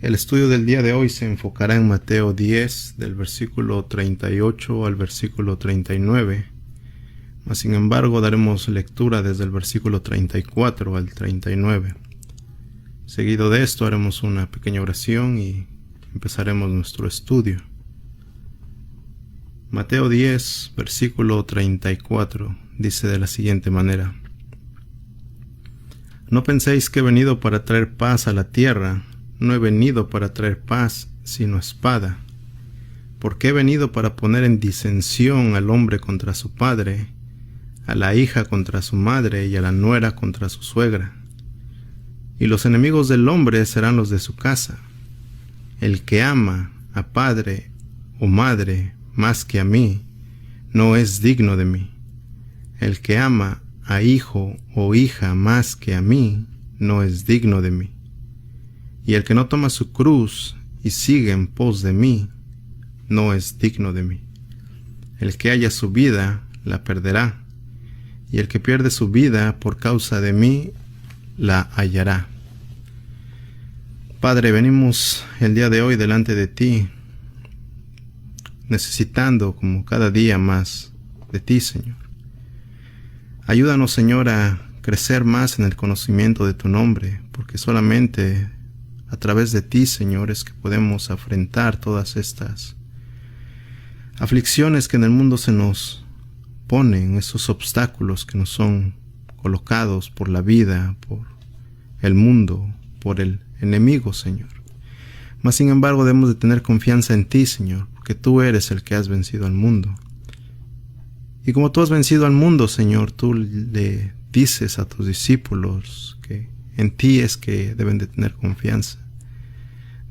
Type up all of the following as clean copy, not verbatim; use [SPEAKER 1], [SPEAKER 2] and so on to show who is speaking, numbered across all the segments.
[SPEAKER 1] El estudio del día de hoy se enfocará en Mateo 10, del versículo 38 al versículo 39. Mas, sin embargo, daremos lectura desde el versículo 34 al 39. Seguido de esto, haremos una pequeña oración y empezaremos nuestro estudio. Mateo 10, versículo 34, dice de la siguiente manera: No penséis que he venido para traer paz a la tierra. No he venido para traer paz, sino espada. Porque he venido para poner en disensión al hombre contra su padre, a la hija contra su madre y a la nuera contra su suegra. Y los enemigos del hombre serán los de su casa. El que ama a padre o madre más que a mí, no es digno de mí. El que ama a hijo o hija más que a mí, no es digno de mí. Y el que no toma su cruz y sigue en pos de mí, no es digno de mí. El que haya su vida, la perderá, y el que pierde su vida por causa de mí, la hallará. Padre, venimos el día de hoy delante de ti, necesitando como cada día más de ti, Señor. Ayúdanos, Señor, a crecer más en el conocimiento de tu nombre, porque solamente a través de ti, Señor, es que podemos afrontar todas estas aflicciones que en el mundo se nos ponen, esos obstáculos que nos son colocados por la vida, por el mundo, por el enemigo, Señor. Mas, sin embargo, debemos de tener confianza en ti, Señor, porque tú eres el que has vencido al mundo. Y como tú has vencido al mundo, Señor, tú le dices a tus discípulos que en ti es que deben de tener confianza.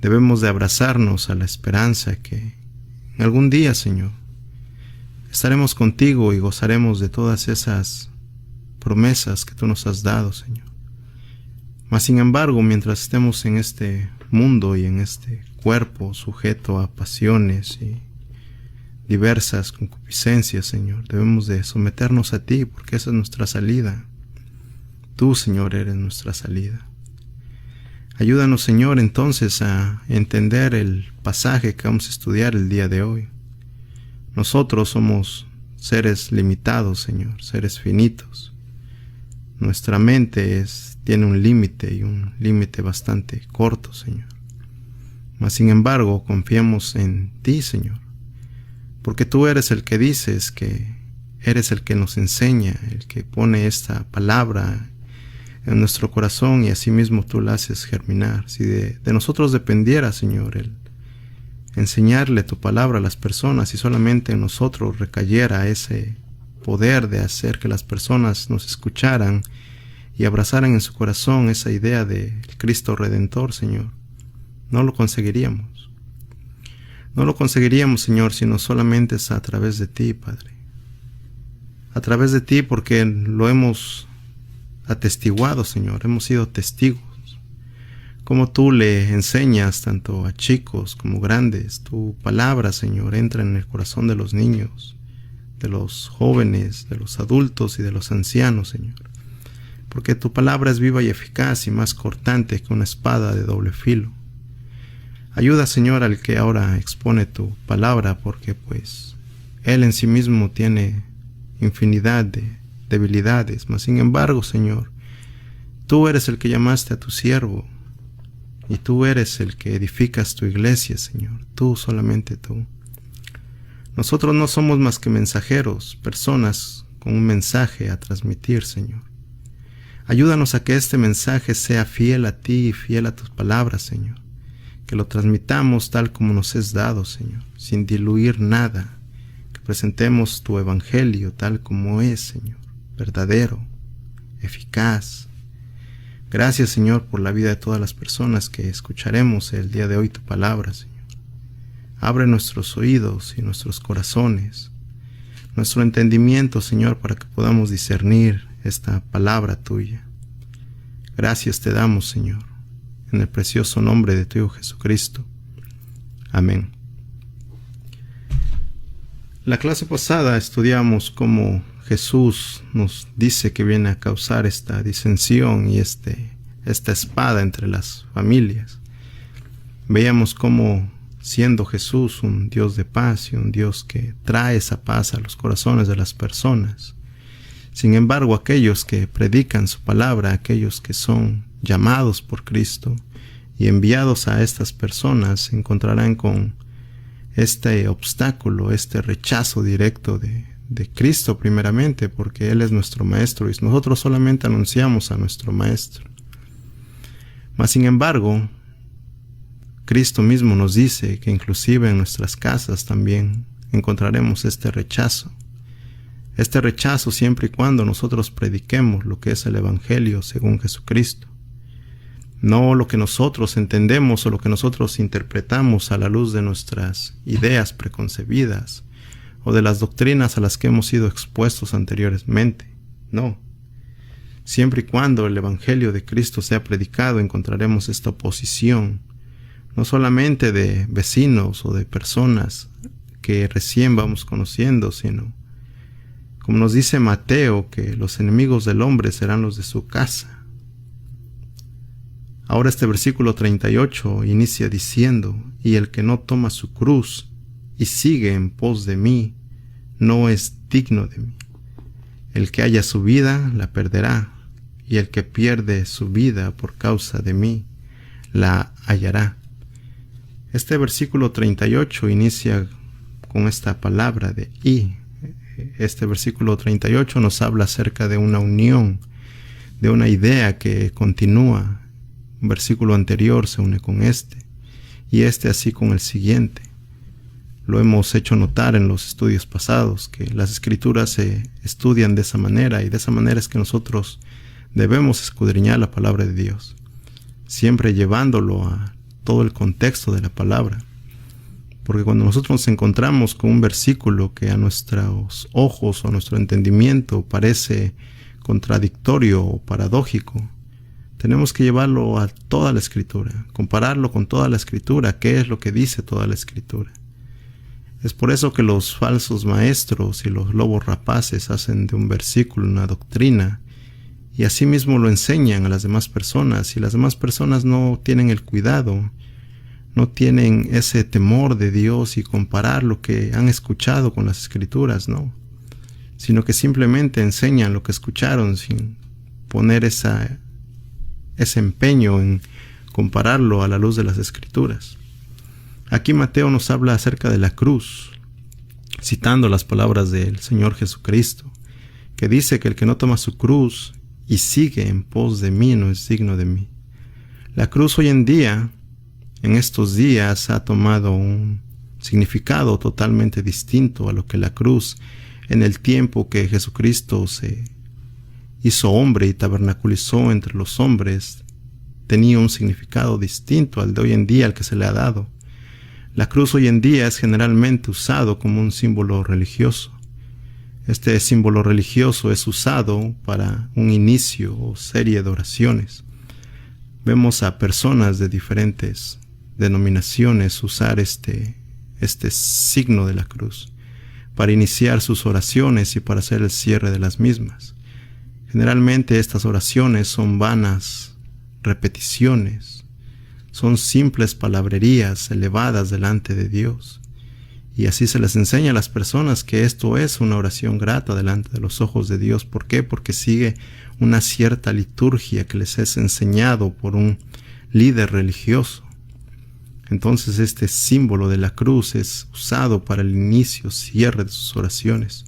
[SPEAKER 1] Debemos de abrazarnos a la esperanza que en algún día, Señor, estaremos contigo y gozaremos de todas esas promesas que tú nos has dado, Señor. Mas, sin embargo, mientras estemos en este mundo y en este cuerpo sujeto a pasiones y diversas concupiscencias, Señor, debemos de someternos a ti, porque esa es nuestra salida. Tú, Señor, eres nuestra salida. Ayúdanos, Señor, entonces a entender el pasaje que vamos a estudiar el día de hoy. Nosotros somos seres limitados, Señor, seres finitos. Nuestra mente tiene un límite y un límite bastante corto, Señor. Mas, sin embargo, confiamos en ti, Señor, porque tú eres el que dices que eres el que nos enseña, el que pone esta palabra en nuestro corazón y asimismo tú la haces germinar. Si de nosotros dependiera, Señor, el enseñarle tu palabra a las personas y solamente en nosotros recayera ese poder de hacer que las personas nos escucharan y abrazaran en su corazón esa idea de Cristo Redentor, Señor, no lo conseguiríamos. No lo conseguiríamos, Señor, sino solamente es a través de ti, Padre. A través de ti, porque lo hemos atestiguado, Señor, hemos sido testigos. Como tú le enseñas tanto a chicos como grandes, tu palabra, Señor, entra en el corazón de los niños, de los jóvenes, de los adultos y de los ancianos, Señor. Porque tu palabra es viva y eficaz y más cortante que una espada de doble filo. Ayuda, Señor, al que ahora expone tu palabra, porque pues él en sí mismo tiene infinidad de debilidades. Mas, sin embargo, Señor, tú eres el que llamaste a tu siervo y tú eres el que edificas tu iglesia, Señor. Tú, solamente tú. Nosotros no somos más que mensajeros, personas con un mensaje a transmitir, Señor. Ayúdanos a que este mensaje sea fiel a ti y fiel a tus palabras, Señor. Que lo transmitamos tal como nos es dado, Señor, sin diluir nada. Que presentemos tu evangelio tal como es, Señor, verdadero, eficaz. Gracias, Señor, por la vida de todas las personas que escucharemos el día de hoy tu palabra, Señor. Abre nuestros oídos y nuestros corazones, nuestro entendimiento, Señor, para que podamos discernir esta palabra tuya. Gracias te damos, Señor, en el precioso nombre de tu Hijo Jesucristo. Amén. La clase pasada estudiamos cómo Jesús nos dice que viene a causar esta disensión y esta espada entre las familias. Veíamos cómo, siendo Jesús un Dios de paz y un Dios que trae esa paz a los corazones de las personas, sin embargo, aquellos que predican su palabra, aquellos que son llamados por Cristo y enviados a estas personas, se encontrarán con este obstáculo, este rechazo directo de Cristo primeramente, porque Él es nuestro Maestro y nosotros solamente anunciamos a nuestro Maestro. Mas sin embargo, Cristo mismo nos dice que inclusive en nuestras casas también encontraremos este rechazo. Este rechazo siempre y cuando nosotros prediquemos lo que es el Evangelio según Jesucristo. No lo que nosotros entendemos o lo que nosotros interpretamos a la luz de nuestras ideas preconcebidas o de las doctrinas a las que hemos sido expuestos anteriormente. No. Siempre y cuando el Evangelio de Cristo sea predicado, encontraremos esta oposición, no solamente de vecinos o de personas que recién vamos conociendo, sino, como nos dice Mateo, que los enemigos del hombre serán los de su casa. Ahora este versículo 38 inicia diciendo: y el que no toma su cruz y sigue en pos de mí, no es digno de mí. El que haya su vida, la perderá, y el que pierde su vida por causa de mí, la hallará. Este versículo 38 inicia con esta palabra de y. Este versículo 38 nos habla acerca de una unión, de una idea que continúa. Un versículo anterior se une con este, y este así con el siguiente. Lo hemos hecho notar en los estudios pasados, que las Escrituras se estudian de esa manera, y de esa manera es que nosotros debemos escudriñar la palabra de Dios, siempre llevándolo a todo el contexto de la palabra. Porque cuando nosotros nos encontramos con un versículo que a nuestros ojos o a nuestro entendimiento parece contradictorio o paradójico, tenemos que llevarlo a toda la Escritura, compararlo con toda la Escritura, qué es lo que dice toda la Escritura. Es por eso que los falsos maestros y los lobos rapaces hacen de un versículo una doctrina, y asimismo lo enseñan a las demás personas, y las demás personas no tienen el cuidado, no tienen ese temor de Dios y comparar lo que han escuchado con las Escrituras, no, sino que simplemente enseñan lo que escucharon sin poner ese empeño en compararlo a la luz de las Escrituras. Aquí Mateo nos habla acerca de la cruz, citando las palabras del Señor Jesucristo, que dice que el que no toma su cruz y sigue en pos de mí no es digno de mí. La cruz hoy en día, en estos días, ha tomado un significado totalmente distinto a lo que la cruz en el tiempo que Jesucristo se hizo hombre y tabernaculizó entre los hombres tenía un significado distinto al de hoy en día al que se le ha dado. La cruz hoy en día es generalmente usado como un símbolo religioso. Este símbolo religioso es usado para un inicio o serie de oraciones. Vemos a personas de diferentes denominaciones usar este signo de la cruz para iniciar sus oraciones y para hacer el cierre de las mismas. Generalmente estas oraciones son vanas repeticiones, son simples palabrerías elevadas delante de Dios. Y así se les enseña a las personas que esto es una oración grata delante de los ojos de Dios. ¿Por qué? Porque sigue una cierta liturgia que les es enseñado por un líder religioso. Entonces este símbolo de la cruz es usado para el inicio, cierre de sus oraciones.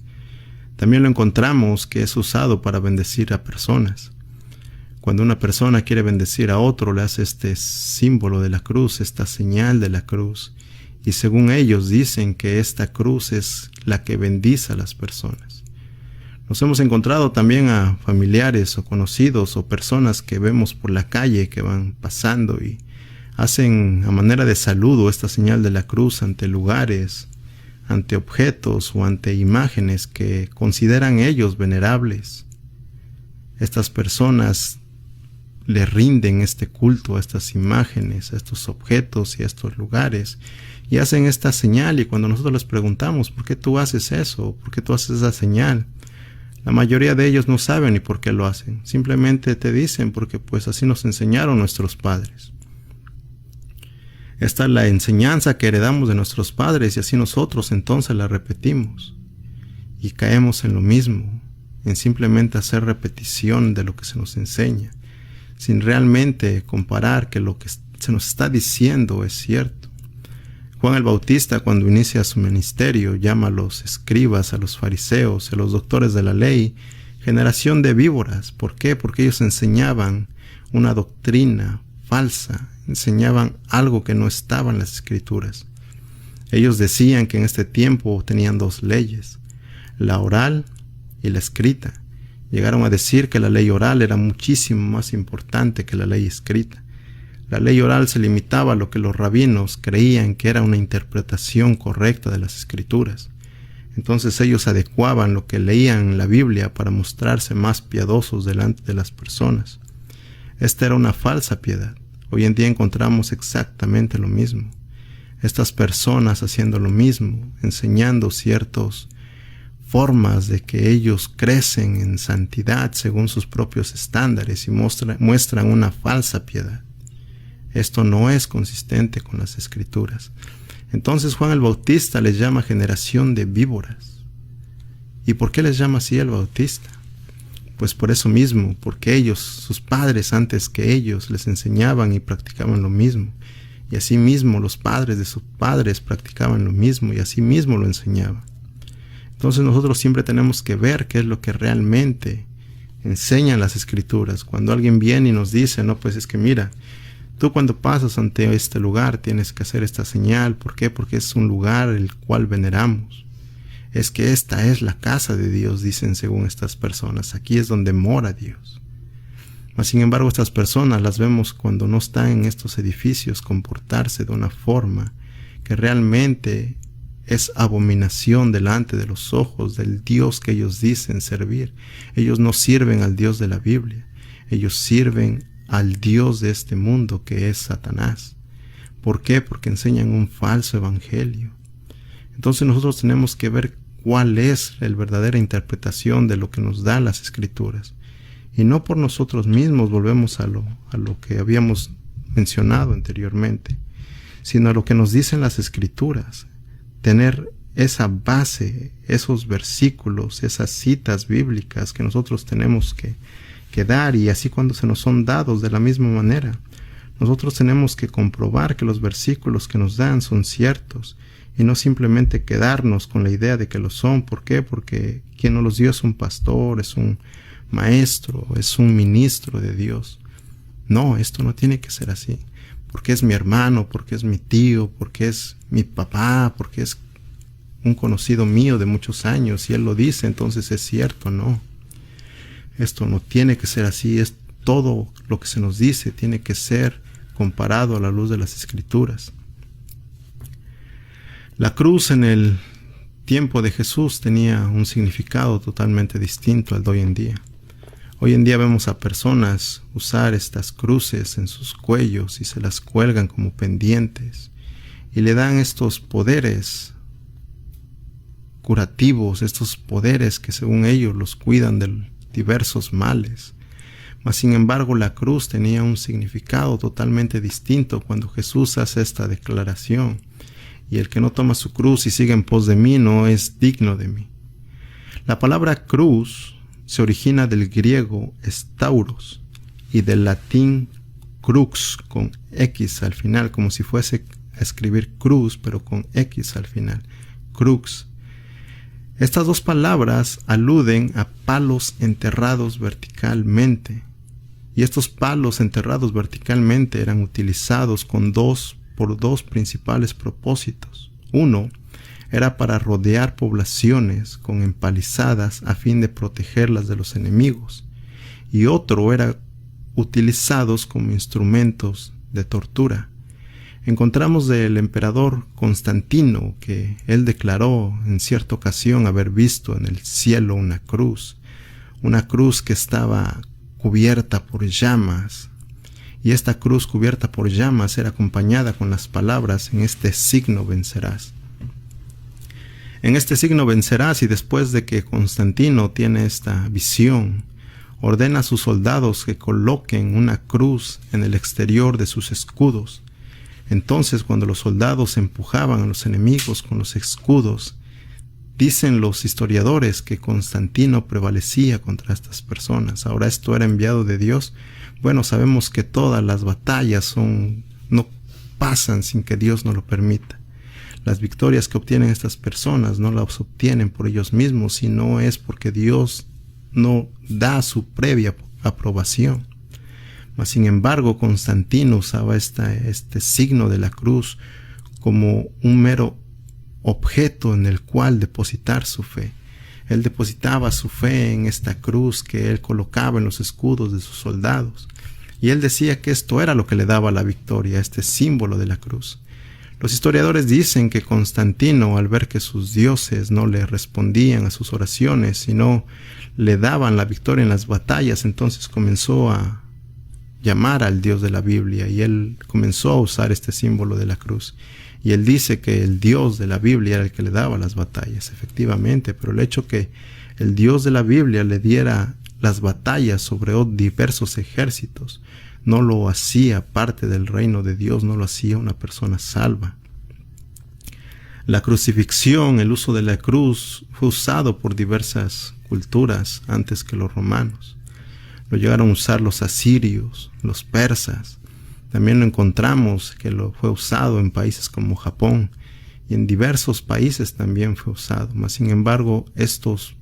[SPEAKER 1] También lo encontramos que es usado para bendecir a personas. Cuando una persona quiere bendecir a otro, le hace este símbolo de la cruz, esta señal de la cruz. Y según ellos dicen que esta cruz es la que bendice a las personas. Nos hemos encontrado también a familiares o conocidos o personas que vemos por la calle que van pasando y hacen a manera de saludo esta señal de la cruz ante lugares, ante objetos o ante imágenes que consideran ellos venerables. Estas personas le rinden este culto a estas imágenes, a estos objetos y a estos lugares, y hacen esta señal. Y cuando nosotros les preguntamos, ¿por qué tú haces eso? ¿Por qué tú haces esa señal? La mayoría de ellos no saben ni por qué lo hacen. Simplemente te dicen porque pues así nos enseñaron nuestros padres. Esta es la enseñanza que heredamos de nuestros padres y así nosotros entonces la repetimos. Y caemos en lo mismo, en simplemente hacer repetición de lo que se nos enseña, sin realmente comparar que lo que se nos está diciendo es cierto. Juan el Bautista, cuando inicia su ministerio, llama a los escribas, a los fariseos, a los doctores de la ley, generación de víboras. ¿Por qué? Porque ellos enseñaban una doctrina falsa, enseñaban algo que no estaba en las Escrituras. Ellos decían que en este tiempo tenían dos leyes, la oral y la escrita. Llegaron a decir que la ley oral era muchísimo más importante que la ley escrita. La ley oral se limitaba a lo que los rabinos creían que era una interpretación correcta de las Escrituras. Entonces ellos adecuaban lo que leían en la Biblia para mostrarse más piadosos delante de las personas. Esta era una falsa piedad. Hoy en día encontramos exactamente lo mismo. Estas personas haciendo lo mismo, enseñando ciertas formas de que ellos crecen en santidad según sus propios estándares y muestran una falsa piedad. Esto no es consistente con las Escrituras. Entonces Juan el Bautista les llama generación de víboras. ¿Y por qué les llama así el Bautista? Pues por eso mismo, porque ellos, sus padres antes que ellos, les enseñaban y practicaban lo mismo. Y así mismo los padres de sus padres practicaban lo mismo y así mismo lo enseñaban. Entonces nosotros siempre tenemos que ver qué es lo que realmente enseñan las Escrituras. Cuando alguien viene y nos dice, no, pues es que mira, tú cuando pasas ante este lugar tienes que hacer esta señal. ¿Por qué? Porque es un lugar el cual veneramos. Es que esta es la casa de Dios, dicen según estas personas. Aquí es donde mora Dios. Mas sin embargo, estas personas las vemos cuando no están en estos edificios comportarse de una forma que realmente es abominación delante de los ojos del Dios que ellos dicen servir. Ellos no sirven al Dios de la Biblia. Ellos sirven al Dios de este mundo, que es Satanás. ¿Por qué? Porque enseñan un falso evangelio. Entonces nosotros tenemos que ver cuál es la verdadera interpretación de lo que nos dan las Escrituras. Y no por nosotros mismos volvemos a lo que habíamos mencionado anteriormente, sino a lo que nos dicen las Escrituras. Tener esa base, esos versículos, esas citas bíblicas que nosotros tenemos que dar, y así cuando se nos son dados de la misma manera. Nosotros tenemos que comprobar que los versículos que nos dan son ciertos y no simplemente quedarnos con la idea de que lo son. ¿Por qué? Porque quien nos los dio es un pastor, es un maestro, es un ministro de Dios. No, esto no tiene que ser así. Porque es mi hermano, porque es mi tío, porque es mi papá, porque es un conocido mío de muchos años y él lo dice, entonces es cierto. No. Esto no tiene que ser así. Es todo lo que se nos dice tiene que ser comparado a la luz de las Escrituras. La cruz en el tiempo de Jesús tenía un significado totalmente distinto al de hoy en día. Hoy en día vemos a personas usar estas cruces en sus cuellos y se las cuelgan como pendientes y le dan estos poderes curativos, estos poderes que según ellos los cuidan de diversos males. Mas sin embargo la cruz tenía un significado totalmente distinto cuando Jesús hace esta declaración: y el que no toma su cruz y sigue en pos de mí no es digno de mí. La palabra cruz se origina del griego stauros y del latín crux con X al final, como si fuese a escribir cruz pero con X al final, crux. Estas dos palabras aluden a palos enterrados verticalmente, y estos palos enterrados verticalmente eran utilizados por dos principales propósitos. Uno era para rodear poblaciones con empalizadas a fin de protegerlas de los enemigos, y otro era utilizados como instrumentos de tortura. Encontramos del emperador Constantino que él declaró en cierta ocasión haber visto en el cielo una cruz que estaba cubierta por llamas, y esta cruz cubierta por llamas era acompañada con las palabras: en este signo vencerás. En este signo vencerás. Y después de que Constantino tiene esta visión, ordena a sus soldados que coloquen una cruz en el exterior de sus escudos. Entonces, cuando los soldados empujaban a los enemigos con los escudos, dicen los historiadores que Constantino prevalecía contra estas personas. Ahora, esto era enviado de Dios. Bueno, sabemos que todas las batallas no pasan sin que Dios nos lo permita. Las victorias que obtienen estas personas no las obtienen por ellos mismos, sino es porque Dios no da su previa aprobación. Mas, sin embargo, Constantino usaba este signo de la cruz como un mero objeto en el cual depositar su fe. Él depositaba su fe en esta cruz que él colocaba en los escudos de sus soldados. Y él decía que esto era lo que le daba la victoria, este símbolo de la cruz. Los historiadores dicen que Constantino, al ver que sus dioses no le respondían a sus oraciones, sino le daban la victoria en las batallas, entonces comenzó a llamar al Dios de la Biblia y él comenzó a usar este símbolo de la cruz. Y él dice que el Dios de la Biblia era el que le daba las batallas, efectivamente, pero el hecho que el Dios de la Biblia le diera las batallas sobre diversos ejércitos no lo hacía parte del reino de Dios, no lo hacía una persona salva. La crucifixión, el uso de la cruz, fue usado por diversas culturas antes que los romanos. Lo llegaron a usar los asirios, los persas. También lo encontramos que lo fue usado en países como Japón y en diversos países también fue usado. Mas, sin embargo, estos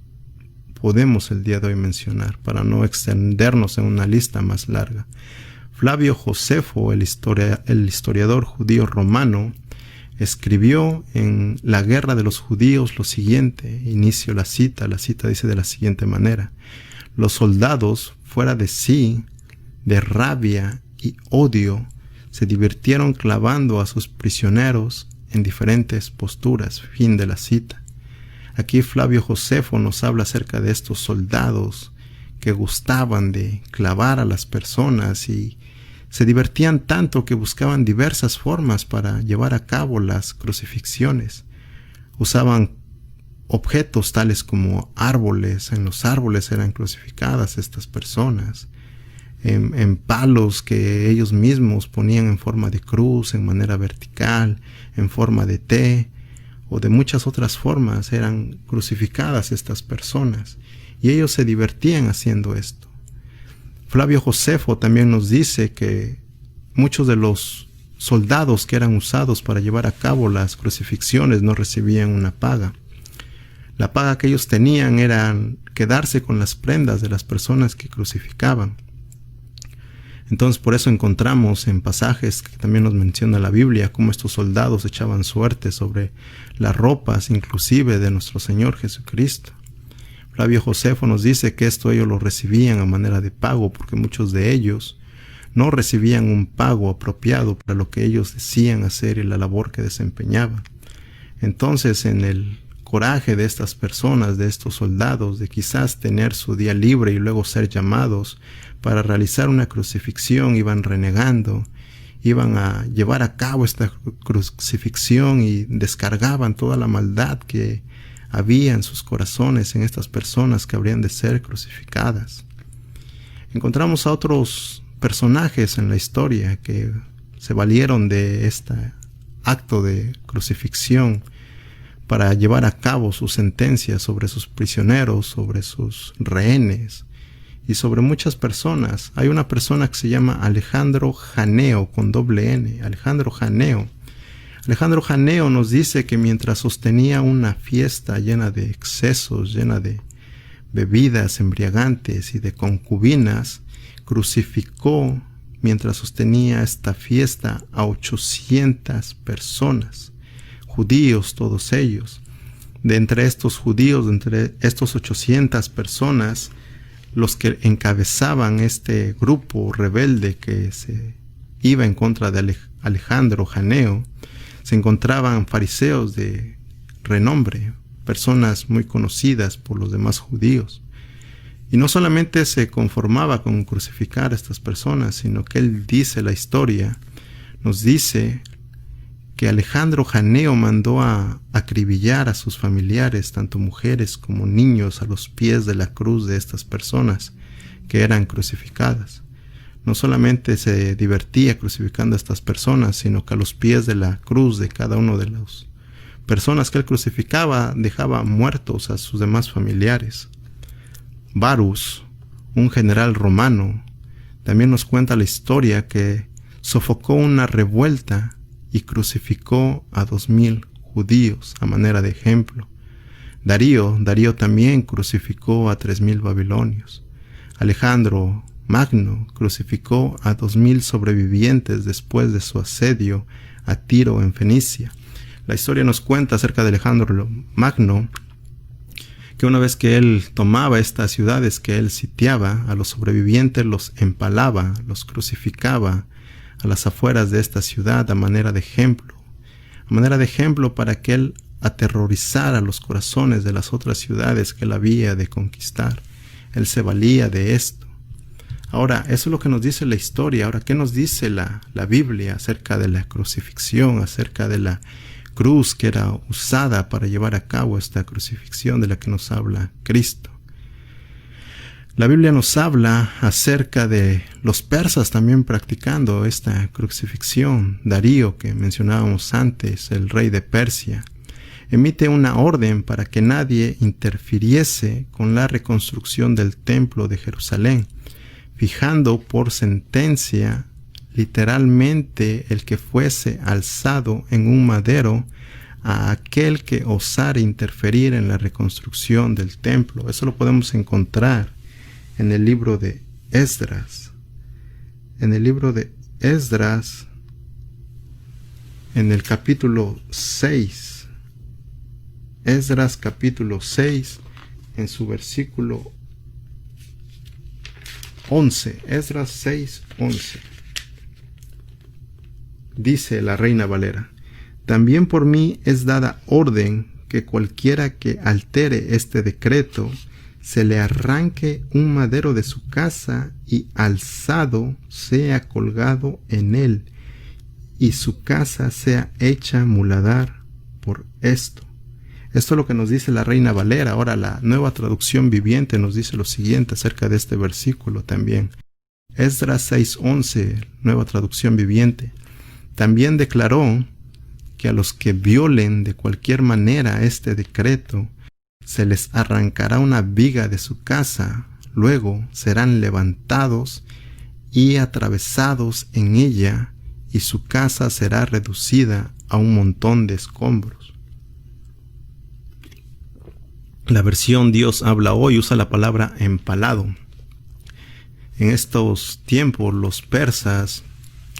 [SPEAKER 1] podemos el día de hoy mencionar para no extendernos en una lista más larga. Flavio Josefo, el historiador judío romano, escribió en La Guerra de los Judíos lo siguiente. Inicio la cita dice de la siguiente manera: los soldados, fuera de sí, de rabia y odio, se divirtieron clavando a sus prisioneros en diferentes posturas. Fin de la cita. Aquí Flavio Josefo nos habla acerca de estos soldados que gustaban de clavar a las personas y se divertían tanto que buscaban diversas formas para llevar a cabo las crucifixiones. Usaban objetos tales como árboles. En los árboles eran crucificadas estas personas. En palos que ellos mismos ponían en forma de cruz, en manera vertical, en forma de T o de muchas otras formas eran crucificadas estas personas y ellos se divertían haciendo esto. Flavio Josefo también nos dice que muchos de los soldados que eran usados para llevar a cabo las crucifixiones no recibían una paga. La paga que ellos tenían era quedarse con las prendas de las personas que crucificaban. Entonces, por eso encontramos en pasajes que también nos menciona la Biblia cómo estos soldados echaban suerte sobre las ropas, inclusive de nuestro Señor Jesucristo. Flavio Josefo nos dice que esto ellos lo recibían a manera de pago, porque muchos de ellos no recibían un pago apropiado para lo que ellos decían hacer y la labor que desempeñaban. Entonces, en el coraje de estas personas, de estos soldados, de quizás tener su día libre y luego ser llamados para realizar una crucifixión, iban renegando, iban a llevar a cabo esta crucifixión y descargaban toda la maldad que había en sus corazones en estas personas que habrían de ser crucificadas. Encontramos a otros personajes en la historia que se valieron de este acto de crucifixión para llevar a cabo su sentencia sobre sus prisioneros, sobre sus rehenes y sobre muchas personas. Hay una persona que se llama Alejandro Janeo, con doble N, Alejandro Janeo. Alejandro Janeo nos dice que mientras sostenía una fiesta llena de excesos, llena de bebidas embriagantes y de concubinas, crucificó mientras sostenía esta fiesta a 800 personas, judíos todos ellos. De entre estos judíos, de entre estos 800 personas, los que encabezaban este grupo rebelde que se iba en contra de Alejandro Janeo, se encontraban fariseos de renombre, personas muy conocidas por los demás judíos. Y no solamente se conformaba con crucificar a estas personas, sino que él dice, la historia nos dice que Alejandro Janeo mandó a acribillar a sus familiares, tanto mujeres como niños, a los pies de la cruz de estas personas que eran crucificadas. no solamente se divertía crucificando a estas personas, sino que a los pies de la cruz de cada uno de las personas que él crucificaba dejaba muertos a sus demás familiares. Varus, un general romano, también nos cuenta la historia que sofocó una revuelta y crucificó a 2000 judíos a manera de ejemplo. Darío también crucificó a 3000 babilonios. Alejandro Magno crucificó a 2000 sobrevivientes después de su asedio a Tiro en Fenicia. La historia nos cuenta acerca de Alejandro Magno que una vez que él tomaba estas ciudades que él sitiaba, a los sobrevivientes los empalaba, los crucificaba a las afueras de esta ciudad a manera de ejemplo para que él aterrorizara los corazones de las otras ciudades que él había de conquistar. Él se valía de esto. Ahora, eso es lo que nos dice la historia. Ahora, ¿qué nos dice la Biblia acerca de la crucifixión, acerca de la cruz que era usada para llevar a cabo esta crucifixión de la que nos habla Cristo? La Biblia nos habla acerca de los persas también practicando esta crucifixión. Darío, que mencionábamos antes, el rey de Persia, emite una orden para que nadie interfiriese con la reconstrucción del templo de Jerusalén, fijando por sentencia literalmente el que fuese alzado en un madero a aquel que osara interferir en la reconstrucción del templo. Eso lo podemos encontrar en el libro de Esdras. En el libro de Esdras, en el capítulo 6. Esdras capítulo 6, en su versículo 11. Esdras 6, 11. Dice la Reina Valera: también por mí es dada orden que cualquiera que altere este decreto se le arranque un madero de su casa y alzado sea colgado en él, y su casa sea hecha muladar por esto. Esto es lo que nos dice la Reina Valera. Ahora la Nueva Traducción Viviente nos dice lo siguiente acerca de este versículo también. Esdras 6:11, Nueva Traducción Viviente. También declaró que a los que violen de cualquier manera este decreto, se les arrancará una viga de su casa, luego serán levantados y atravesados en ella, y su casa será reducida a un montón de escombros. La versión Dios habla hoy usa la palabra empalado. En estos tiempos los persas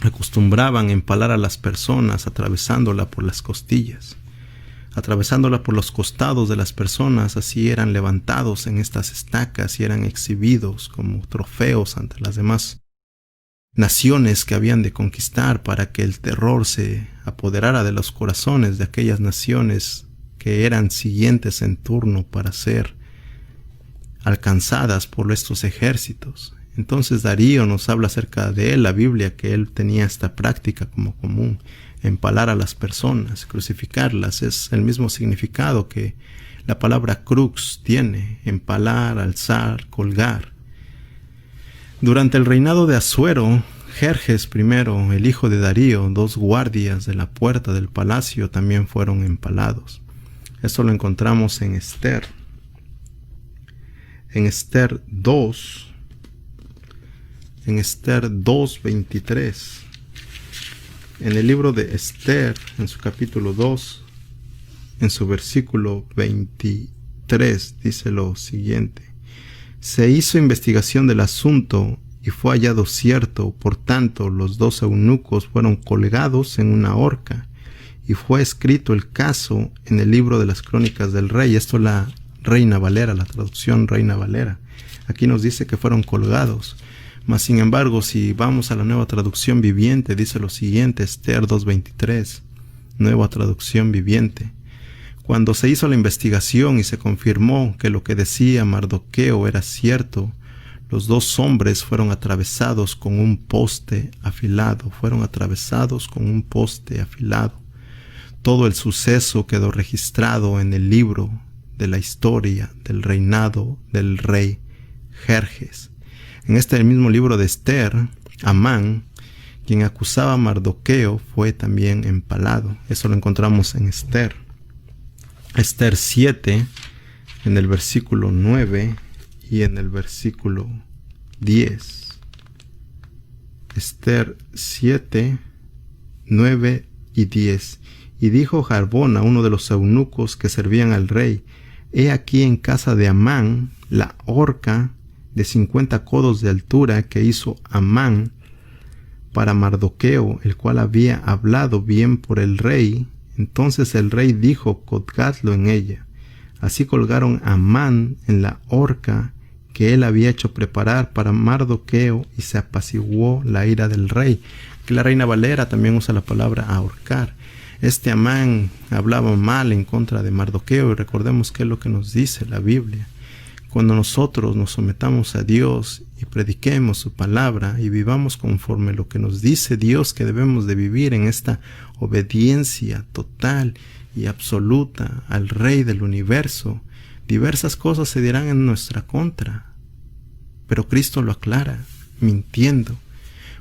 [SPEAKER 1] acostumbraban empalar a las personas atravesándola por las costillas. Atravesándola por los costados de las personas, así eran levantados en estas estacas y eran exhibidos como trofeos ante las demás naciones que habían de conquistar, para que el terror se apoderara de los corazones de aquellas naciones que eran siguientes en turno para ser alcanzadas por estos ejércitos. Entonces Darío nos habla acerca de él, la Biblia, que él tenía esta práctica como común. Empalar a las personas, crucificarlas, es el mismo significado que la palabra crux tiene: empalar, alzar, colgar. Durante el reinado de Asuero, Jerjes I, el hijo de Darío, 2 guardias de la puerta del palacio también fueron empalados. Esto lo encontramos en Esther. En Esther 2, en Esther 2:23. En el libro de Esther, en su capítulo 2, en su versículo 23, dice lo siguiente: se hizo investigación del asunto y fue hallado cierto, por tanto los 2 eunucos fueron colgados en una horca, y fue escrito el caso en el libro de las crónicas del rey. Esto es la Reina Valera, la traducción Reina Valera. Aquí nos dice que fueron colgados. Mas sin embargo, si vamos a la Nueva Traducción Viviente, dice lo siguiente, Esther 2:23, Nueva Traducción Viviente: cuando se hizo la investigación y se confirmó que lo que decía Mardoqueo era cierto, los 2 hombres fueron atravesados con un poste afilado. Todo el suceso quedó registrado en el libro de la historia del reinado del rey Jerjes. En este mismo libro de Esther Amán, quien acusaba a Mardoqueo, fue también empalado. Eso lo encontramos en Esther. Esther 7, en el versículo 9 y en el versículo 10. Esther 7, 9 y 10. Y dijo Harbona, uno de los eunucos que servían al rey: he aquí en casa de Amán la horca de 50 codos de altura que hizo Amán para Mardoqueo, el cual había hablado bien por el rey. Entonces el rey dijo: colgadlo en ella. Así colgaron a Amán en la horca que él había hecho preparar para Mardoqueo, y se apaciguó la ira del rey. Que la Reina Valera también usa la palabra ahorcar. Este Amán hablaba mal en contra de Mardoqueo, y recordemos qué es lo que nos dice la Biblia. Cuando nosotros nos sometamos a Dios y prediquemos su palabra y vivamos conforme lo que nos dice Dios que debemos de vivir, en esta obediencia total y absoluta al Rey del universo, diversas cosas se dirán en nuestra contra. Pero Cristo lo aclara, mintiendo.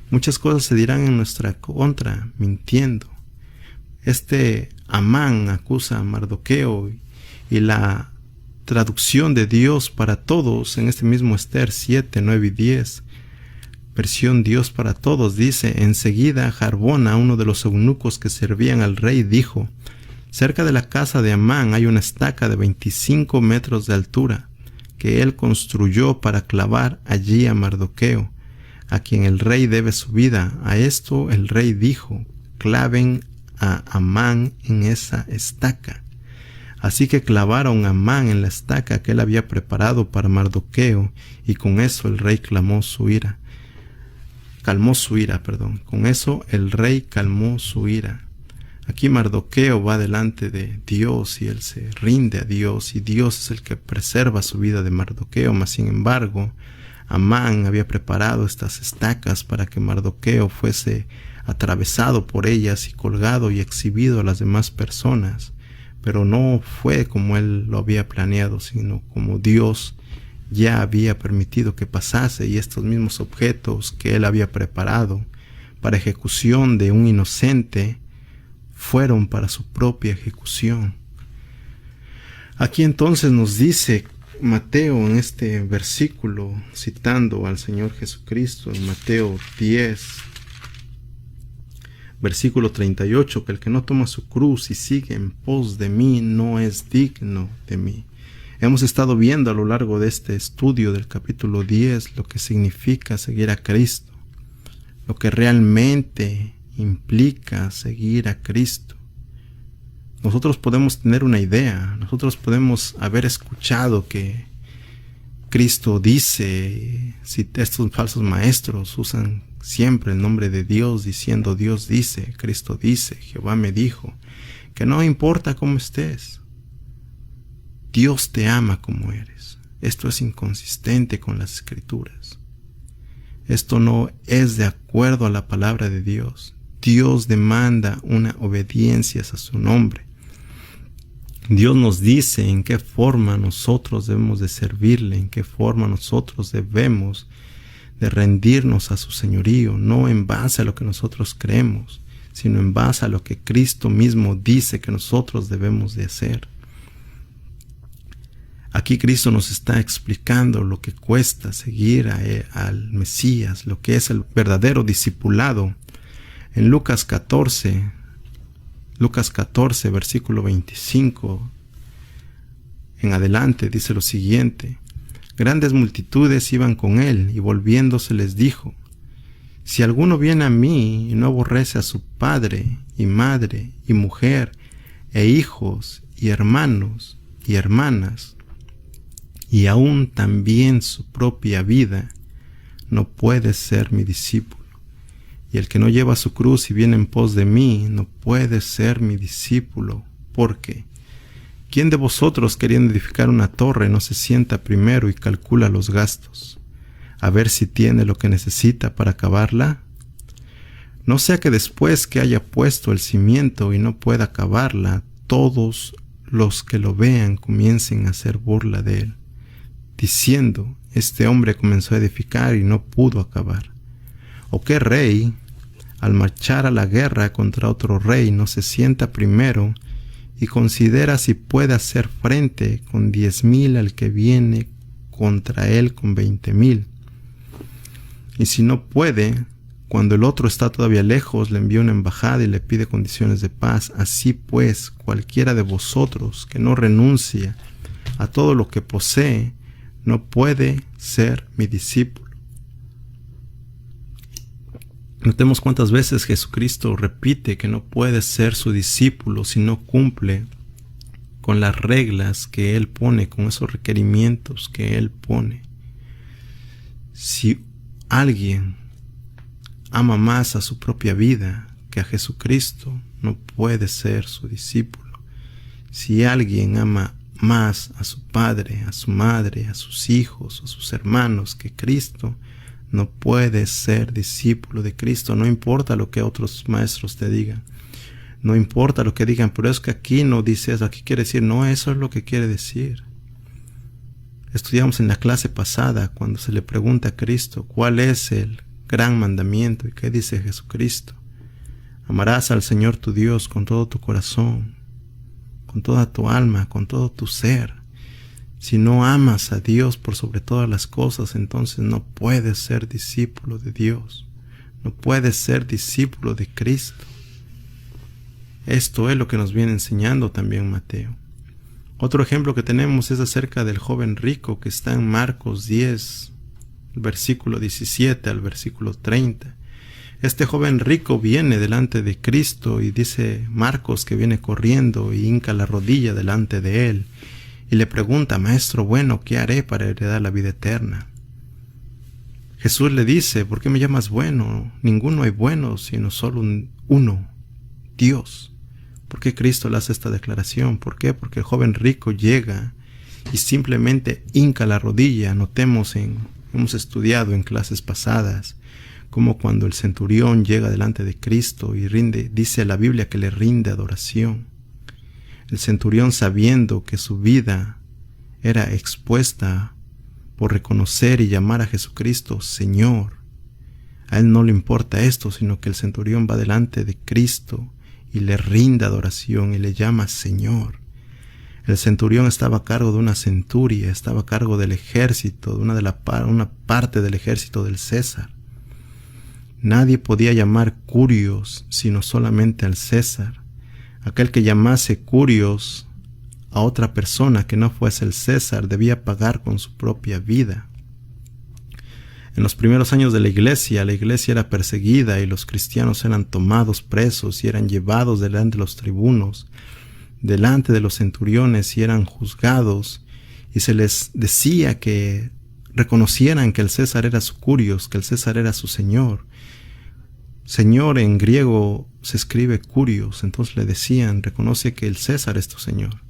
[SPEAKER 1] Muchas cosas se dirán en nuestra contra, mintiendo. Este Amán acusa a Mardoqueo, y la traducción de Dios para todos en este mismo Esther 7, 9 y 10, versión Dios para todos, dice: enseguida Harbona, uno de los eunucos que servían al rey, dijo: cerca de la casa de Amán hay una estaca de 25 metros de altura que él construyó para clavar allí a Mardoqueo, a quien el rey debe su vida. A esto el rey dijo: claven a Amán en esa estaca. Así que clavaron a Amán en la estaca que él había preparado para Mardoqueo, y con eso el rey calmó su ira. Con eso el rey calmó su ira. Aquí Mardoqueo va delante de Dios y él se rinde a Dios, y Dios es el que preserva su vida de Mardoqueo. Mas sin embargo, Amán había preparado estas estacas para que Mardoqueo fuese atravesado por ellas y colgado y exhibido a las demás personas. Pero no fue como él lo había planeado, sino como Dios ya había permitido que pasase, y estos mismos objetos que él había preparado para ejecución de un inocente fueron para su propia ejecución. Aquí entonces nos dice Mateo en este versículo, citando al Señor Jesucristo en Mateo 10, versículo 38, que el que no toma su cruz y sigue en pos de mí no es digno de mí. Hemos estado viendo a lo largo de este estudio del capítulo 10 lo que significa seguir a Cristo, lo que realmente implica seguir a Cristo. Nosotros podemos tener una idea, nosotros podemos haber escuchado que Cristo dice, si estos falsos maestros usan siempre el nombre de Dios, diciendo Dios dice, Cristo dice, Jehová me dijo, que no importa cómo estés, Dios te ama como eres. Esto es inconsistente con las Escrituras. Esto no es de acuerdo a la palabra de Dios. Dios demanda una obediencia a su nombre. Dios nos dice en qué forma nosotros debemos de servirle, en qué forma nosotros debemos de rendirnos a su señorío, no en base a lo que nosotros creemos, sino en base a lo que Cristo mismo dice que nosotros debemos de hacer. Aquí Cristo nos está explicando lo que cuesta seguir al Mesías, lo que es el verdadero discipulado. En Lucas 14, versículo 25 en adelante, dice lo siguiente: grandes multitudes iban con él, y volviéndose les dijo: si alguno viene a mí y no aborrece a su padre y madre y mujer e hijos y hermanos y hermanas, y aún también su propia vida, no puede ser mi discípulo. Y el que no lleva su cruz y viene en pos de mí, no puede ser mi discípulo. Porque ¿quién de vosotros, queriendo edificar una torre, no se sienta primero y calcula los gastos, a ver si tiene lo que necesita para acabarla? No sea que después que haya puesto el cimiento y no pueda acabarla, todos los que lo vean comiencen a hacer burla de él, diciendo: este hombre comenzó a edificar y no pudo acabar. ¿O qué rey, al marchar a la guerra contra otro rey, no se sienta primero y considera si puede hacer frente con 10,000 al que viene contra él con 20,000? Y si no puede, cuando el otro está todavía lejos, le envía una embajada y le pide condiciones de paz. Así pues, cualquiera de vosotros que no renuncia a todo lo que posee, no puede ser mi discípulo. Notemos cuántas veces Jesucristo repite que no puede ser su discípulo si no cumple con las reglas que Él pone, con esos requerimientos que Él pone. Si alguien ama más a su propia vida que a Jesucristo, no puede ser su discípulo. Si alguien ama más a su padre, a su madre, a sus hijos, a sus hermanos que Cristo, no puede ser discípulo de Cristo. No importa lo que otros maestros te digan, no importa lo que digan, pero es que aquí no dice eso, aquí quiere decir, no, eso es lo que quiere decir. Estudiamos en la clase pasada cuando se le pregunta a Cristo cuál es el gran mandamiento, y qué dice Jesucristo: amarás al Señor tu Dios con todo tu corazón, con toda tu alma, con todo tu ser. Si no amas a Dios por sobre todas las cosas, entonces no puedes ser discípulo de Dios, no puedes ser discípulo de Cristo. Esto es lo que nos viene enseñando también Mateo. Otro ejemplo que tenemos es acerca del joven rico que está en Marcos 10, versículo 17 al versículo 30. Este joven rico viene delante de Cristo y dice Marcos que viene corriendo y hinca la rodilla delante de él y le pregunta: Maestro bueno, ¿qué haré para heredar la vida eterna? Jesús le dice: ¿por qué me llamas bueno? Ninguno hay bueno, sino solo uno, Dios. ¿Por qué Cristo le hace esta declaración? ¿Por qué? Porque el joven rico llega y simplemente hinca la rodilla. Hemos estudiado en clases pasadas como cuando el centurión llega delante de Cristo y dice la Biblia que le rinde adoración. El centurión, sabiendo que su vida era expuesta por reconocer y llamar a Jesucristo Señor, a él no le importa esto, sino que el centurión va delante de Cristo y le rinde adoración y le llama Señor. El centurión estaba a cargo de una centuria, estaba a cargo del ejército, de una parte del ejército del César. Nadie podía llamar curios sino solamente al César. Aquel que llamase curios a otra persona que no fuese el César debía pagar con su propia vida. En los primeros años de la iglesia era perseguida y los cristianos eran tomados presos y eran llevados delante de los tribunos, delante de los centuriones, y eran juzgados, y se les decía que reconocieran que el César era su curios, que el César era su señor. Señor en griego se escribe curios, entonces le decían: reconoce que el César es tu señor.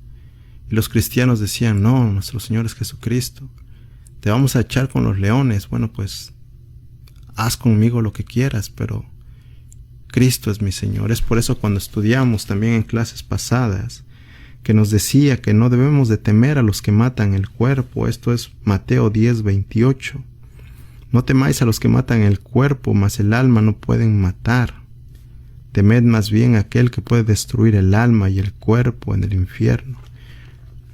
[SPEAKER 1] Y los cristianos decían: no, nuestro Señor es Jesucristo. Te vamos a echar con los leones. Bueno, pues haz conmigo lo que quieras, pero Cristo es mi Señor. Es por eso cuando estudiamos también en clases pasadas que nos decía que no debemos de temer a los que matan el cuerpo. Esto es Mateo 10:28. No temáis a los que matan el cuerpo, mas el alma no pueden matar. Temed más bien a aquel que puede destruir el alma y el cuerpo en el infierno.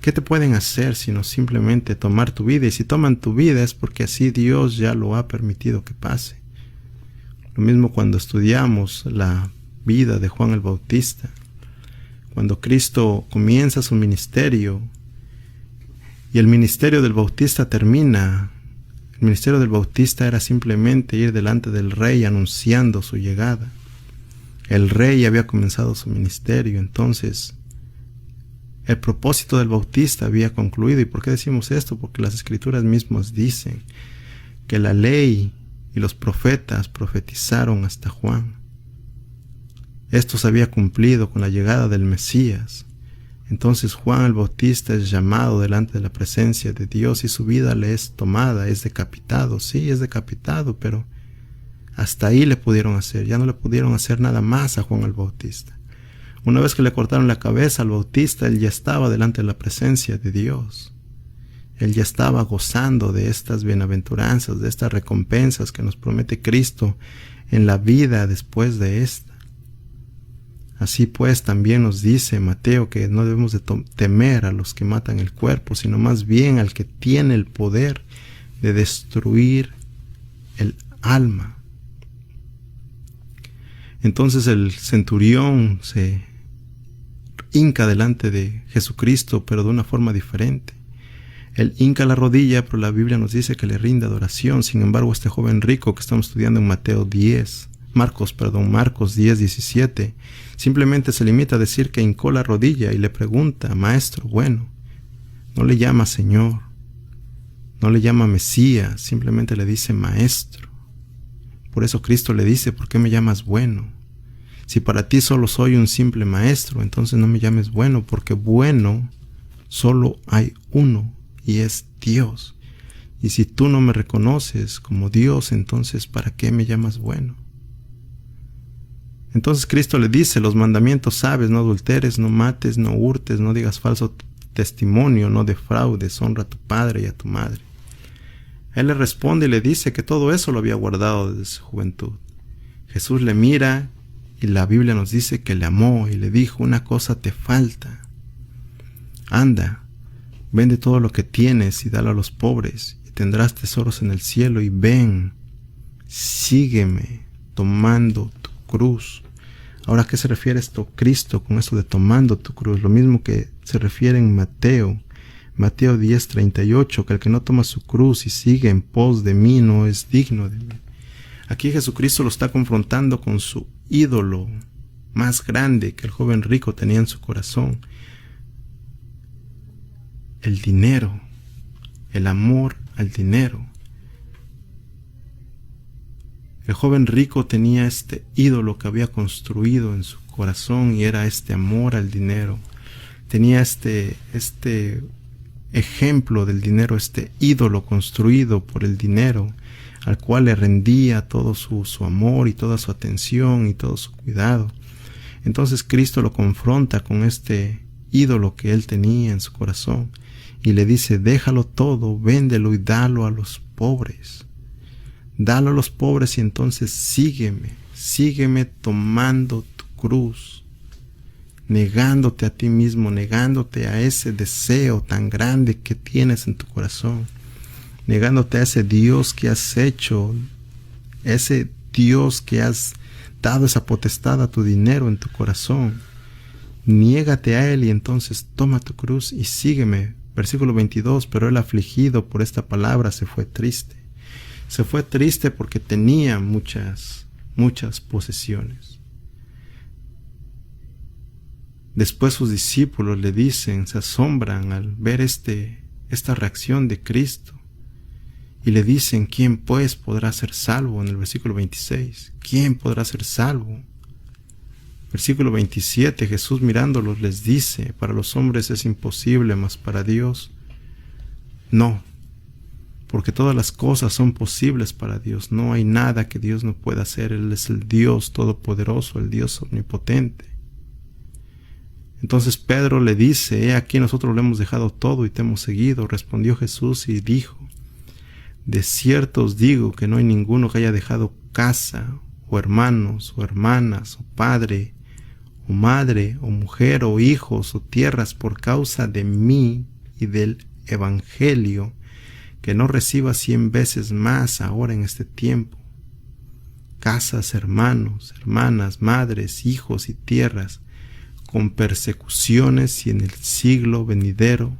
[SPEAKER 1] ¿Qué te pueden hacer sino simplemente tomar tu vida? Y si toman tu vida es porque así Dios ya lo ha permitido que pase. Lo mismo cuando estudiamos la vida de Juan el Bautista. Cuando Cristo comienza su ministerio y el ministerio del Bautista termina, el ministerio del Bautista era simplemente ir delante del rey anunciando su llegada. El rey había comenzado su ministerio, entonces el propósito del Bautista había concluido. ¿Y por qué decimos esto? Porque las Escrituras mismas dicen que la ley y los profetas profetizaron hasta Juan. Esto se había cumplido con la llegada del Mesías. Entonces Juan el Bautista es llamado delante de la presencia de Dios y su vida le es tomada, es decapitado. Sí, es decapitado, pero hasta ahí le pudieron hacer. Ya no le pudieron hacer nada más a Juan el Bautista. Una vez que le cortaron la cabeza al Bautista, él ya estaba delante de la presencia de Dios. Él ya estaba gozando de estas bienaventuranzas, de estas recompensas que nos promete Cristo en la vida después de esta. Así pues, también nos dice Mateo que no debemos de temer a los que matan el cuerpo, sino más bien al que tiene el poder de destruir el alma. Entonces el centurión se hinca delante de Jesucristo, pero de una forma diferente. Él hinca la rodilla, pero la Biblia nos dice que le rinde adoración. Sin embargo, este joven rico que estamos estudiando en Marcos 10, 17, simplemente se limita a decir que hincó la rodilla y le pregunta: Maestro, bueno. No le llama Señor, no le llama Mesías, simplemente le dice Maestro. Por eso Cristo le dice: ¿por qué me llamas bueno? Si para ti solo soy un simple maestro, entonces no me llames bueno, porque bueno solo hay uno, y es Dios. Y si tú no me reconoces como Dios, entonces ¿para qué me llamas bueno? Entonces Cristo le dice: los mandamientos sabes: no adulteres, no mates, no hurtes, no digas falso testimonio, no defraudes, honra a tu padre y a tu madre. Él le responde y le dice que todo eso lo había guardado desde su juventud. Jesús le mira y la Biblia nos dice que le amó y le dijo: una cosa te falta. Anda, vende todo lo que tienes y dalo a los pobres, y tendrás tesoros en el cielo, y ven, sígueme tomando tu cruz. Ahora, ¿a qué se refiere esto Cristo con esto de tomando tu cruz? Lo mismo que se refiere en Mateo 10:38, que el que no toma su cruz y sigue en pos de mí no es digno de mí. Aquí Jesucristo lo está confrontando con su ídolo más grande que el joven rico tenía en su corazón: el dinero, el amor al dinero. El joven rico tenía este ídolo que había construido en su corazón y era este amor al dinero. Tenía este ejemplo del dinero, este ídolo construido por el dinero, al cual le rendía todo su amor y toda su atención y todo su cuidado. Entonces Cristo lo confronta con este ídolo que él tenía en su corazón y le dice: déjalo todo, véndelo y dalo a los pobres. Dalo a los pobres y entonces sígueme tomando tu cruz, negándote a ti mismo, negándote a ese deseo tan grande que tienes en tu corazón, negándote a ese Dios que has hecho, ese Dios que has dado esa potestad a tu dinero en tu corazón. Niégate a él y entonces toma tu cruz y sígueme. Versículo 22, pero él, afligido por esta palabra, se fue triste. Se fue triste porque tenía muchas posesiones. Después sus discípulos le dicen, se asombran al ver esta reacción de Cristo. Y le dicen: ¿quién pues podrá ser salvo? En el versículo 26. ¿Quién podrá ser salvo? Versículo 27. Jesús mirándolos les dice: para los hombres es imposible, mas para Dios no. Porque todas las cosas son posibles para Dios. No hay nada que Dios no pueda hacer. Él es el Dios todopoderoso, el Dios omnipotente. Entonces Pedro le dice: he aquí, nosotros lo hemos dejado todo y te hemos seguido. Respondió Jesús y dijo: de cierto os digo que no hay ninguno que haya dejado casa, o hermanos, o hermanas, o padre, o madre, o mujer, o hijos, o tierras, por causa de mí y del Evangelio, que no reciba 100 veces más ahora en este tiempo: casas, hermanos, hermanas, madres, hijos y tierras, con persecuciones, y en el siglo venidero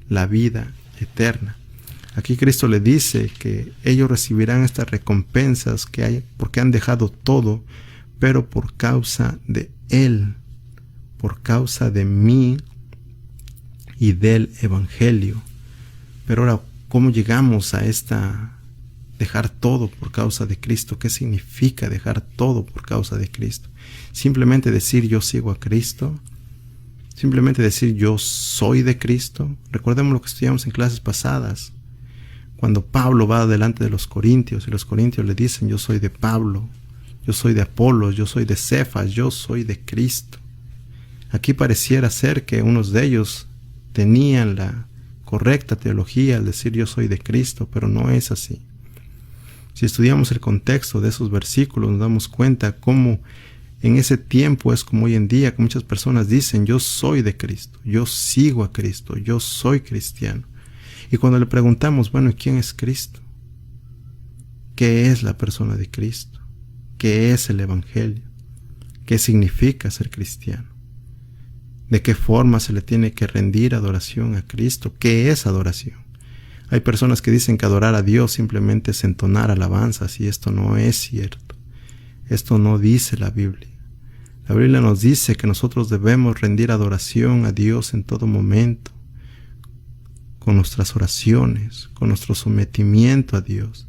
[SPEAKER 1] la vida eterna. Aquí Cristo le dice que ellos recibirán estas recompensas que hay porque han dejado todo, pero por causa de Él, por causa de mí y del Evangelio. Pero ahora, ¿cómo llegamos a dejar todo por causa de Cristo? ¿Qué significa dejar todo por causa de Cristo? Simplemente decir: yo sigo a Cristo. Simplemente decir: yo soy de Cristo. Recordemos lo que estudiamos en clases pasadas, cuando Pablo va delante de los corintios y los corintios le dicen: yo soy de Pablo, yo soy de Apolos, yo soy de Cefas, yo soy de Cristo. Aquí pareciera ser que unos de ellos tenían la correcta teología al decir yo soy de Cristo, pero no es así. Si estudiamos el contexto de esos versículos, nos damos cuenta cómo en ese tiempo es como hoy en día, que muchas personas dicen yo soy de Cristo, yo sigo a Cristo, yo soy cristiano. Y cuando le preguntamos, bueno, ¿y quién es Cristo? ¿Qué es la persona de Cristo? ¿Qué es el Evangelio? ¿Qué significa ser cristiano? ¿De qué forma se le tiene que rendir adoración a Cristo? ¿Qué es adoración? Hay personas que dicen que adorar a Dios simplemente es entonar alabanzas, y esto no es cierto. Esto no dice la Biblia. La Biblia nos dice que nosotros debemos rendir adoración a Dios en todo momento, con nuestras oraciones, con nuestro sometimiento a Dios,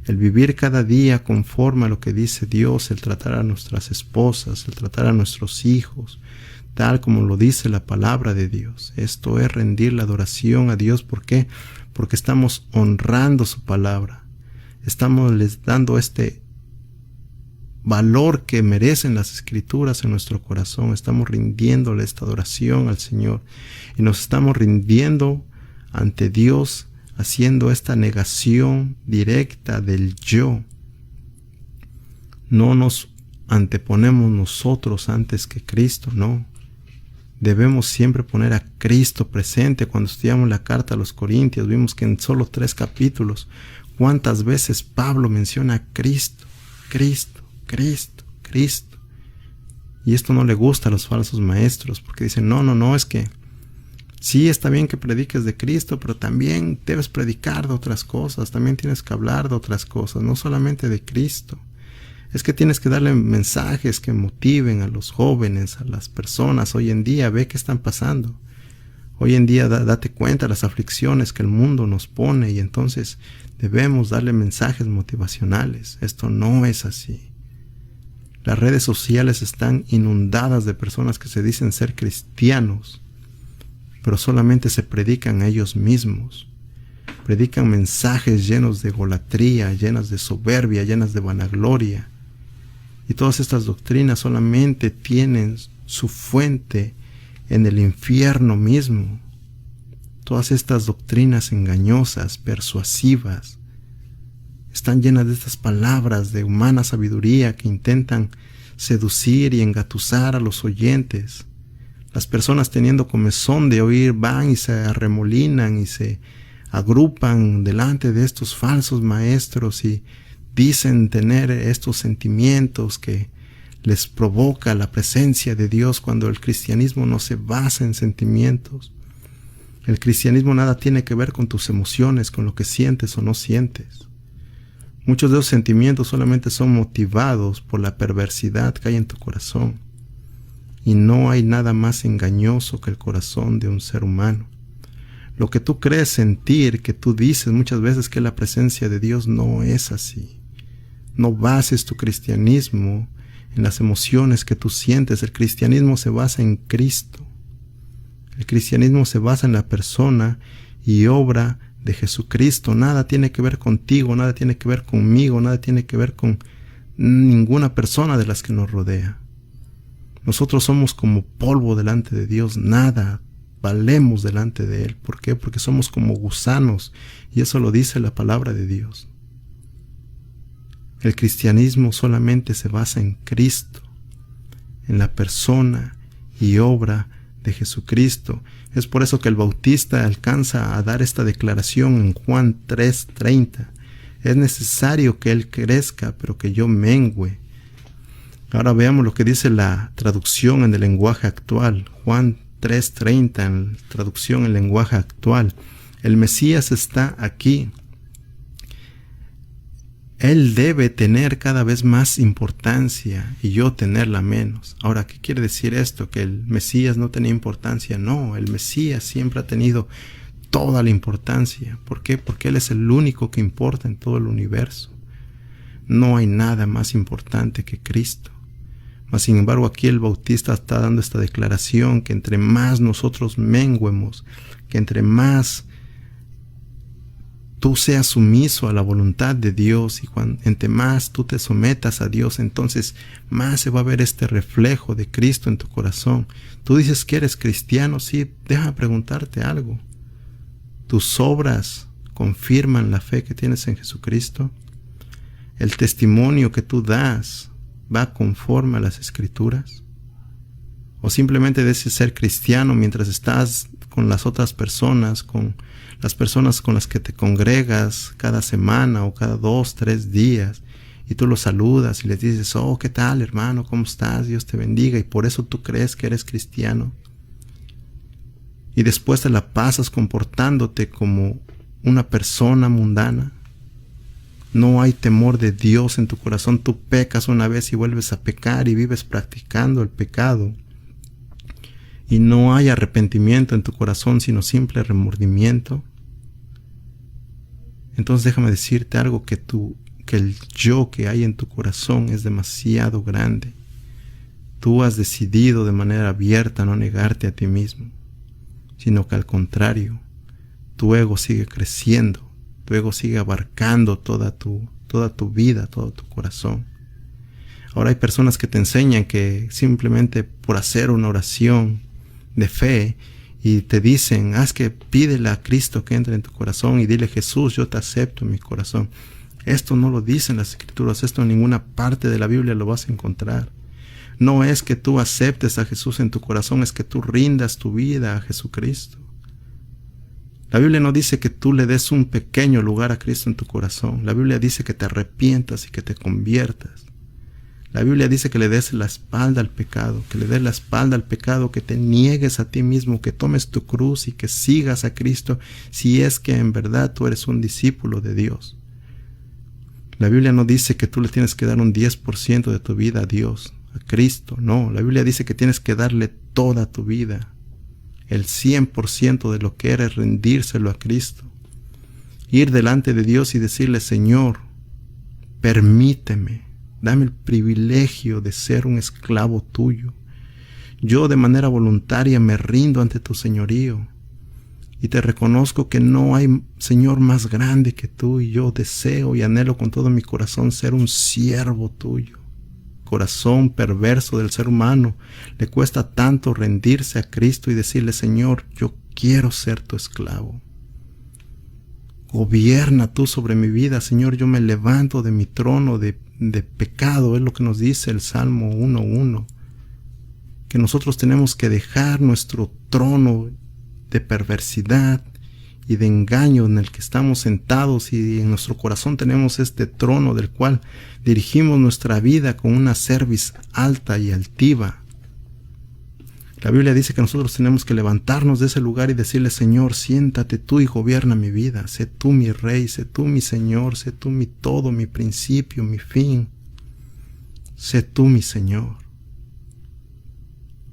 [SPEAKER 1] el vivir cada día conforme a lo que dice Dios, el tratar a nuestras esposas, el tratar a nuestros hijos, tal como lo dice la palabra de Dios. Esto es rendir la adoración a Dios. ¿Por qué? Porque estamos honrando su palabra. Estamos les dando este valor que merecen las Escrituras en nuestro corazón. Estamos rindiéndole esta adoración al Señor. Y nos estamos rindiendo ante Dios, haciendo esta negación directa del yo. No nos anteponemos nosotros antes que Cristo, no. Debemos siempre poner a Cristo presente. Cuando estudiamos la carta a los Corintios, vimos que en solo 3 capítulos, cuántas veces Pablo menciona a Cristo, Cristo, Cristo, Cristo. Y esto no le gusta a los falsos maestros, porque dicen, no, es que sí está bien que prediques de Cristo, pero también debes predicar de otras cosas, también tienes que hablar de otras cosas, no solamente de Cristo. Es que tienes que darle mensajes que motiven a los jóvenes, a las personas. Hoy en día, ve qué están pasando. Hoy en día date cuenta de las aflicciones que el mundo nos pone, y entonces debemos darle mensajes motivacionales. Esto no es así. Las redes sociales están inundadas de personas que se dicen ser cristianos, pero solamente se predican a ellos mismos. Predican mensajes llenos de egolatría, llenas de soberbia, llenas de vanagloria. Y todas estas doctrinas solamente tienen su fuente en el infierno mismo. Todas estas doctrinas engañosas, persuasivas, están llenas de estas palabras de humana sabiduría que intentan seducir y engatusar a los oyentes. Las personas, teniendo comezón de oír, van y se arremolinan y se agrupan delante de estos falsos maestros y dicen tener estos sentimientos que les provoca la presencia de Dios, cuando el cristianismo no se basa en sentimientos. El cristianismo nada tiene que ver con tus emociones, con lo que sientes o no sientes. Muchos de esos sentimientos solamente son motivados por la perversidad que hay en tu corazón. Y no hay nada más engañoso que el corazón de un ser humano. Lo que tú crees sentir, que tú dices muchas veces que es la presencia de Dios, no es así. No bases tu cristianismo en las emociones que tú sientes. El cristianismo se basa en Cristo. El cristianismo se basa en la persona y obra de Jesucristo. Nada tiene que ver contigo, nada tiene que ver conmigo, nada tiene que ver con ninguna persona de las que nos rodea. Nosotros somos como polvo delante de Dios, nada valemos delante de Él. ¿Por qué? Porque somos como gusanos, y eso lo dice la palabra de Dios. El cristianismo solamente se basa en Cristo, en la persona y obra de Jesucristo. Es por eso que el Bautista alcanza a dar esta declaración en Juan 3:30. Es necesario que Él crezca, pero que yo mengüe. Ahora veamos lo que dice la traducción en el lenguaje actual. Juan 3:30, en traducción en lenguaje actual. El Mesías está aquí. Él debe tener cada vez más importancia y yo tenerla menos. Ahora, ¿qué quiere decir esto? ¿Que el Mesías no tenía importancia? No, el Mesías siempre ha tenido toda la importancia. ¿Por qué? Porque Él es el único que importa en todo el universo. No hay nada más importante que Cristo. Mas, sin embargo, aquí el Bautista está dando esta declaración, que entre más nosotros menguemos, que entre más tú seas sumiso a la voluntad de Dios, y entre más tú te sometas a Dios, entonces más se va a ver este reflejo de Cristo en tu corazón. Tú dices que eres cristiano, sí, déjame preguntarte algo. ¿Tus obras confirman la fe que tienes en Jesucristo? ¿El testimonio que tú das va conforme a las Escrituras? ¿O simplemente dices ser cristiano mientras estás con las otras personas, con las personas con las que te congregas cada semana o cada 2, 3 días, y tú los saludas y les dices, oh, ¿qué tal, hermano? ¿Cómo estás? Dios te bendiga, y por eso tú crees que eres cristiano? Y después te la pasas comportándote como una persona mundana. No hay temor de Dios en tu corazón. Tú pecas una vez y vuelves a pecar y vives practicando el pecado. Y no hay arrepentimiento en tu corazón, sino simple remordimiento. Entonces déjame decirte algo, que el yo que hay en tu corazón es demasiado grande. Tú has decidido de manera abierta no negarte a ti mismo, sino que al contrario, tu ego sigue creciendo, tu ego sigue abarcando toda tu vida, todo tu corazón. Ahora hay personas que te enseñan que simplemente por hacer una oración de fe y te dicen, que pídele a Cristo que entre en tu corazón y dile, Jesús, yo te acepto en mi corazón. Esto no lo dicen las Escrituras, esto en ninguna parte de la Biblia lo vas a encontrar. No es que tú aceptes a Jesús en tu corazón, es que tú rindas tu vida a Jesucristo. La Biblia no dice que tú le des un pequeño lugar a Cristo en tu corazón. La Biblia dice que te arrepientas y que te conviertas. La Biblia dice que le des la espalda al pecado, que le des la espalda al pecado, que te niegues a ti mismo, que tomes tu cruz y que sigas a Cristo si es que en verdad tú eres un discípulo de Dios. La Biblia no dice que tú le tienes que dar un 10% de tu vida a Dios, a Cristo. No, la Biblia dice que tienes que darle toda tu vida. El 100% de lo que eres, rendírselo a Cristo. Ir delante de Dios y decirle, Señor, permíteme. Dame el privilegio de ser un esclavo tuyo. Yo de manera voluntaria me rindo ante tu señorío y te reconozco que no hay Señor más grande que tú, y yo deseo y anhelo con todo mi corazón ser un siervo tuyo. Corazón perverso del ser humano, le cuesta tanto rendirse a Cristo y decirle, Señor, yo quiero ser tu esclavo. Gobierna tú sobre mi vida, Señor, yo me levanto de mi trono de pecado, es lo que nos dice el Salmo 1:1, que nosotros tenemos que dejar nuestro trono de perversidad y de engaño en el que estamos sentados, y en nuestro corazón tenemos este trono del cual dirigimos nuestra vida con una cerviz alta y altiva. La Biblia dice que nosotros tenemos que levantarnos de ese lugar y decirle, Señor, siéntate tú y gobierna mi vida. Sé tú mi rey, sé tú mi Señor, sé tú mi todo, mi principio, mi fin. Sé tú mi Señor.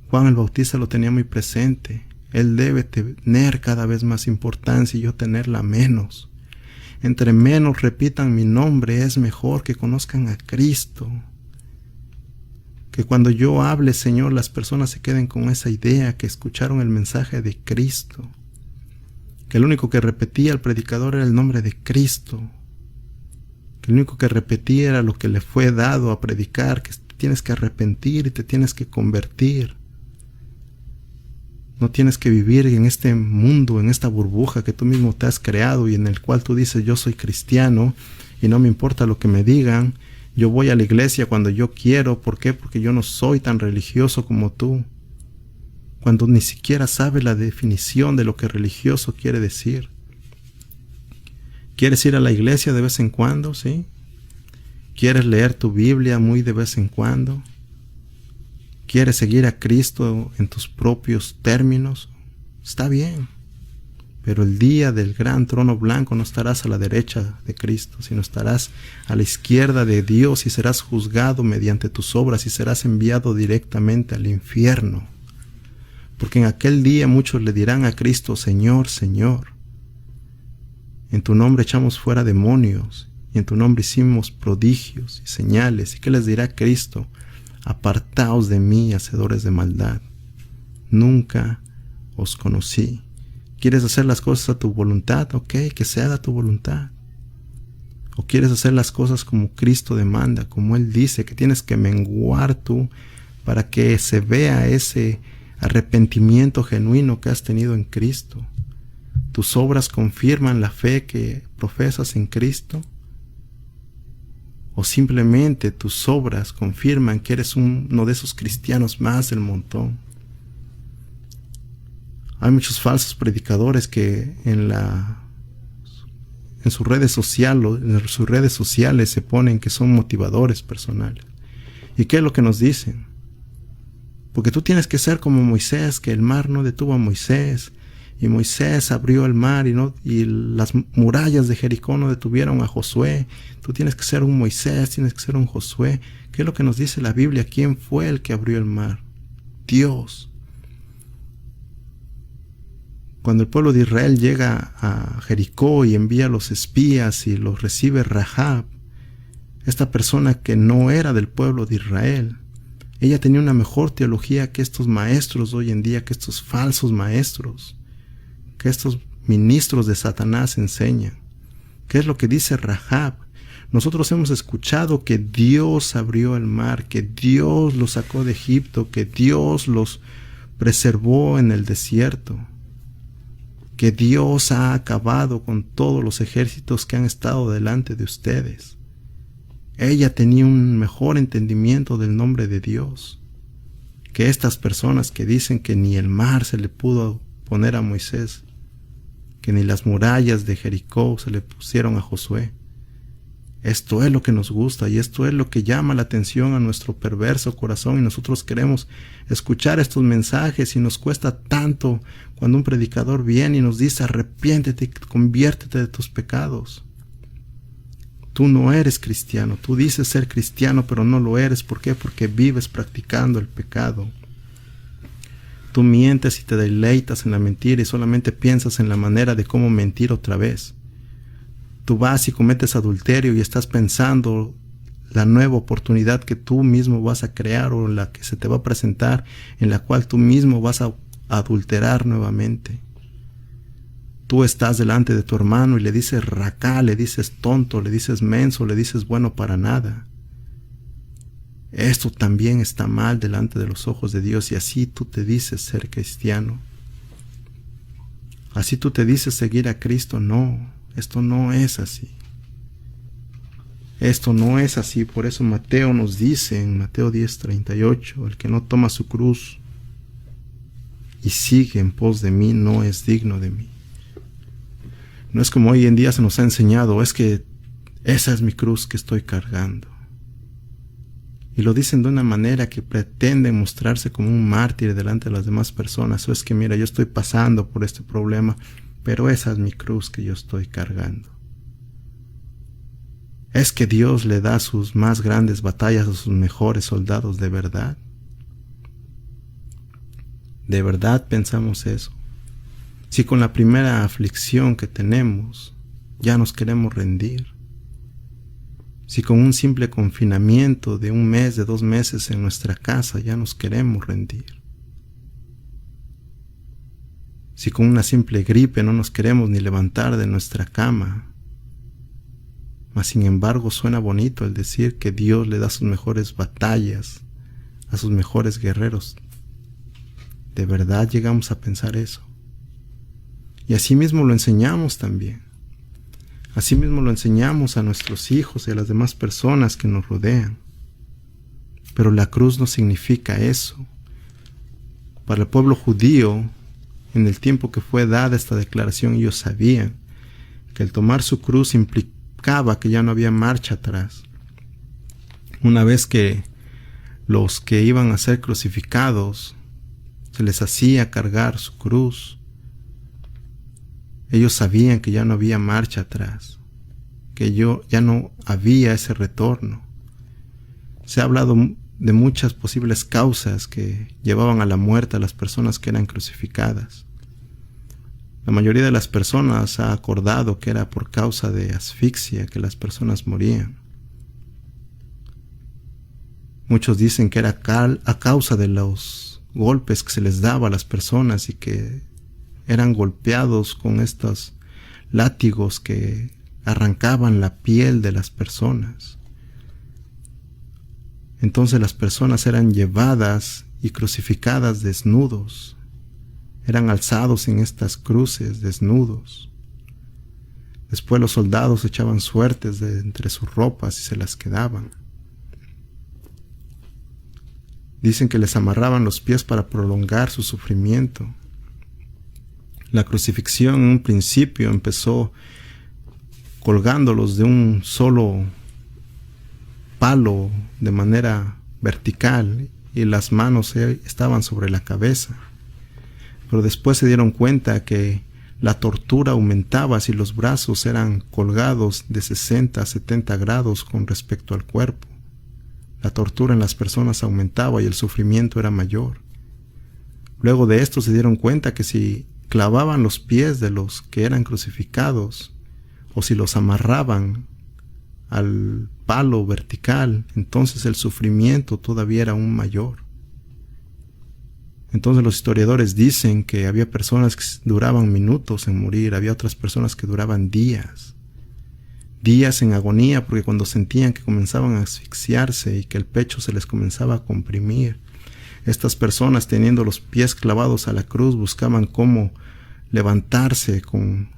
[SPEAKER 1] Juan el Bautista lo tenía muy presente. Él debe tener cada vez más importancia y yo tenerla menos. Entre menos repitan mi nombre, es mejor que conozcan a Cristo. Que cuando yo hable, Señor, las personas se queden con esa idea, que escucharon el mensaje de Cristo. Que el único que repetía el predicador era el nombre de Cristo. Que el único que repetía era lo que le fue dado a predicar, que te tienes que arrepentir y te tienes que convertir. No tienes que vivir en este mundo, en esta burbuja que tú mismo te has creado y en el cual tú dices, yo soy cristiano y no me importa lo que me digan. Yo voy a la iglesia cuando yo quiero. ¿Por qué? Porque yo no soy tan religioso como tú. Cuando ni siquiera sabes la definición de lo que religioso quiere decir. ¿Quieres ir a la iglesia de vez en cuando? ¿Sí? ¿Quieres leer tu Biblia muy de vez en cuando? ¿Quieres seguir a Cristo en tus propios términos? Está bien. Pero el día del gran trono blanco no estarás a la derecha de Cristo, sino estarás a la izquierda de Dios y serás juzgado mediante tus obras y serás enviado directamente al infierno. Porque en aquel día muchos le dirán a Cristo, Señor, Señor, en tu nombre echamos fuera demonios y en tu nombre hicimos prodigios y señales. ¿Y qué les dirá Cristo? Apartaos de mí, hacedores de maldad. Nunca os conocí. ¿Quieres hacer las cosas a tu voluntad? Ok, que se haga tu voluntad. ¿O quieres hacer las cosas como Cristo demanda, como Él dice, que tienes que menguar tú para que se vea ese arrepentimiento genuino que has tenido en Cristo? ¿Tus obras confirman la fe que profesas en Cristo? ¿O simplemente tus obras confirman que eres uno de esos cristianos más del montón? Hay muchos falsos predicadores que en sus redes sociales se ponen que son motivadores personales. ¿Y qué es lo que nos dicen? Porque tú tienes que ser como Moisés, que el mar no detuvo a Moisés, y Moisés abrió el mar y las murallas de Jericó no detuvieron a Josué. Tú tienes que ser un Moisés, tienes que ser un Josué. ¿Qué es lo que nos dice la Biblia? ¿Quién fue el que abrió el mar? Dios. Cuando el pueblo de Israel llega a Jericó y envía a los espías y los recibe Rahab, esta persona que no era del pueblo de Israel, ella tenía una mejor teología que estos maestros hoy en día, que estos falsos maestros, que estos ministros de Satanás enseñan. ¿Qué es lo que dice Rahab? Nosotros hemos escuchado que Dios abrió el mar, que Dios los sacó de Egipto, que Dios los preservó en el desierto, que Dios ha acabado con todos los ejércitos que han estado delante de ustedes. Ella tenía un mejor entendimiento del nombre de Dios que estas personas que dicen que ni el mar se le pudo poner a Moisés, que ni las murallas de Jericó se le pusieron a Josué. Esto es lo que nos gusta y esto es lo que llama la atención a nuestro perverso corazón, y nosotros queremos escuchar estos mensajes y nos cuesta tanto cuando un predicador viene y nos dice: arrepiéntete, conviértete de tus pecados. Tú no eres cristiano, tú dices ser cristiano pero no lo eres. ¿Por qué? Porque vives practicando el pecado. Tú mientes y te deleitas en la mentira y solamente piensas en la manera de cómo mentir otra vez. Tú vas y cometes adulterio y estás pensando la nueva oportunidad que tú mismo vas a crear o la que se te va a presentar, en la cual tú mismo vas a adulterar nuevamente. Tú estás delante de tu hermano y le dices racá, le dices tonto, le dices menso, le dices bueno para nada. Esto también está mal delante de los ojos de Dios, y así tú te dices ser cristiano. Así tú te dices seguir a Cristo. No, esto no es así. Esto no es así. Por eso Mateo nos dice en Mateo 10:38, el que no toma su cruz y sigue en pos de mí no es digno de mí. No es como hoy en día se nos ha enseñado, es que esa es mi cruz que estoy cargando. Y lo dicen de una manera que pretenden mostrarse como un mártir delante de las demás personas. O es que mira, yo estoy pasando por este problema, pero esa es mi cruz que yo estoy cargando. ¿Es que Dios le da sus más grandes batallas a sus mejores soldados de verdad? ¿De verdad pensamos eso? Si con la primera aflicción que tenemos ya nos queremos rendir. Si con un simple confinamiento de 1 mes, de 2 meses en nuestra casa ya nos queremos rendir. Si con una simple gripe no nos queremos ni levantar de nuestra cama. Mas sin embargo suena bonito el decir que Dios le da sus mejores batallas a sus mejores guerreros. ¿De verdad llegamos a pensar eso? Y así mismo lo enseñamos también. Así mismo lo enseñamos a nuestros hijos y a las demás personas que nos rodean. Pero la cruz no significa eso. Para el pueblo judío, en el tiempo que fue dada esta declaración, ellos sabían que el tomar su cruz implicaba que ya no había marcha atrás. Una vez que los que iban a ser crucificados se les hacía cargar su cruz, ellos sabían que ya no había marcha atrás, que ya no había ese retorno. Se ha hablado de muchas posibles causas que llevaban a la muerte a las personas que eran crucificadas. La mayoría de las personas ha acordado que era por causa de asfixia que las personas morían. Muchos dicen que era a causa de los golpes que se les daba a las personas y que eran golpeados con estos látigos que arrancaban la piel de las personas. Entonces las personas eran llevadas y crucificadas desnudos. eran alzados en estas cruces, desnudos. Después los soldados echaban suertes de entre sus ropas y se las quedaban. Dicen que les amarraban los pies para prolongar su sufrimiento. La crucifixión en un principio empezó colgándolos de un solo palo de manera vertical y las manos estaban sobre la cabeza. Pero después se dieron cuenta que la tortura aumentaba si los brazos eran colgados de 60 a 70 grados con respecto al cuerpo. La tortura en las personas aumentaba y el sufrimiento era mayor. Luego de esto se dieron cuenta que si clavaban los pies de los que eran crucificados o si los amarraban al palo vertical, entonces el sufrimiento todavía era aún mayor. Entonces los historiadores dicen que había personas que duraban minutos en morir, había otras personas que duraban días en agonía, porque cuando sentían que comenzaban a asfixiarse y que el pecho se les comenzaba a comprimir, estas personas, teniendo los pies clavados a la cruz, buscaban cómo levantarse con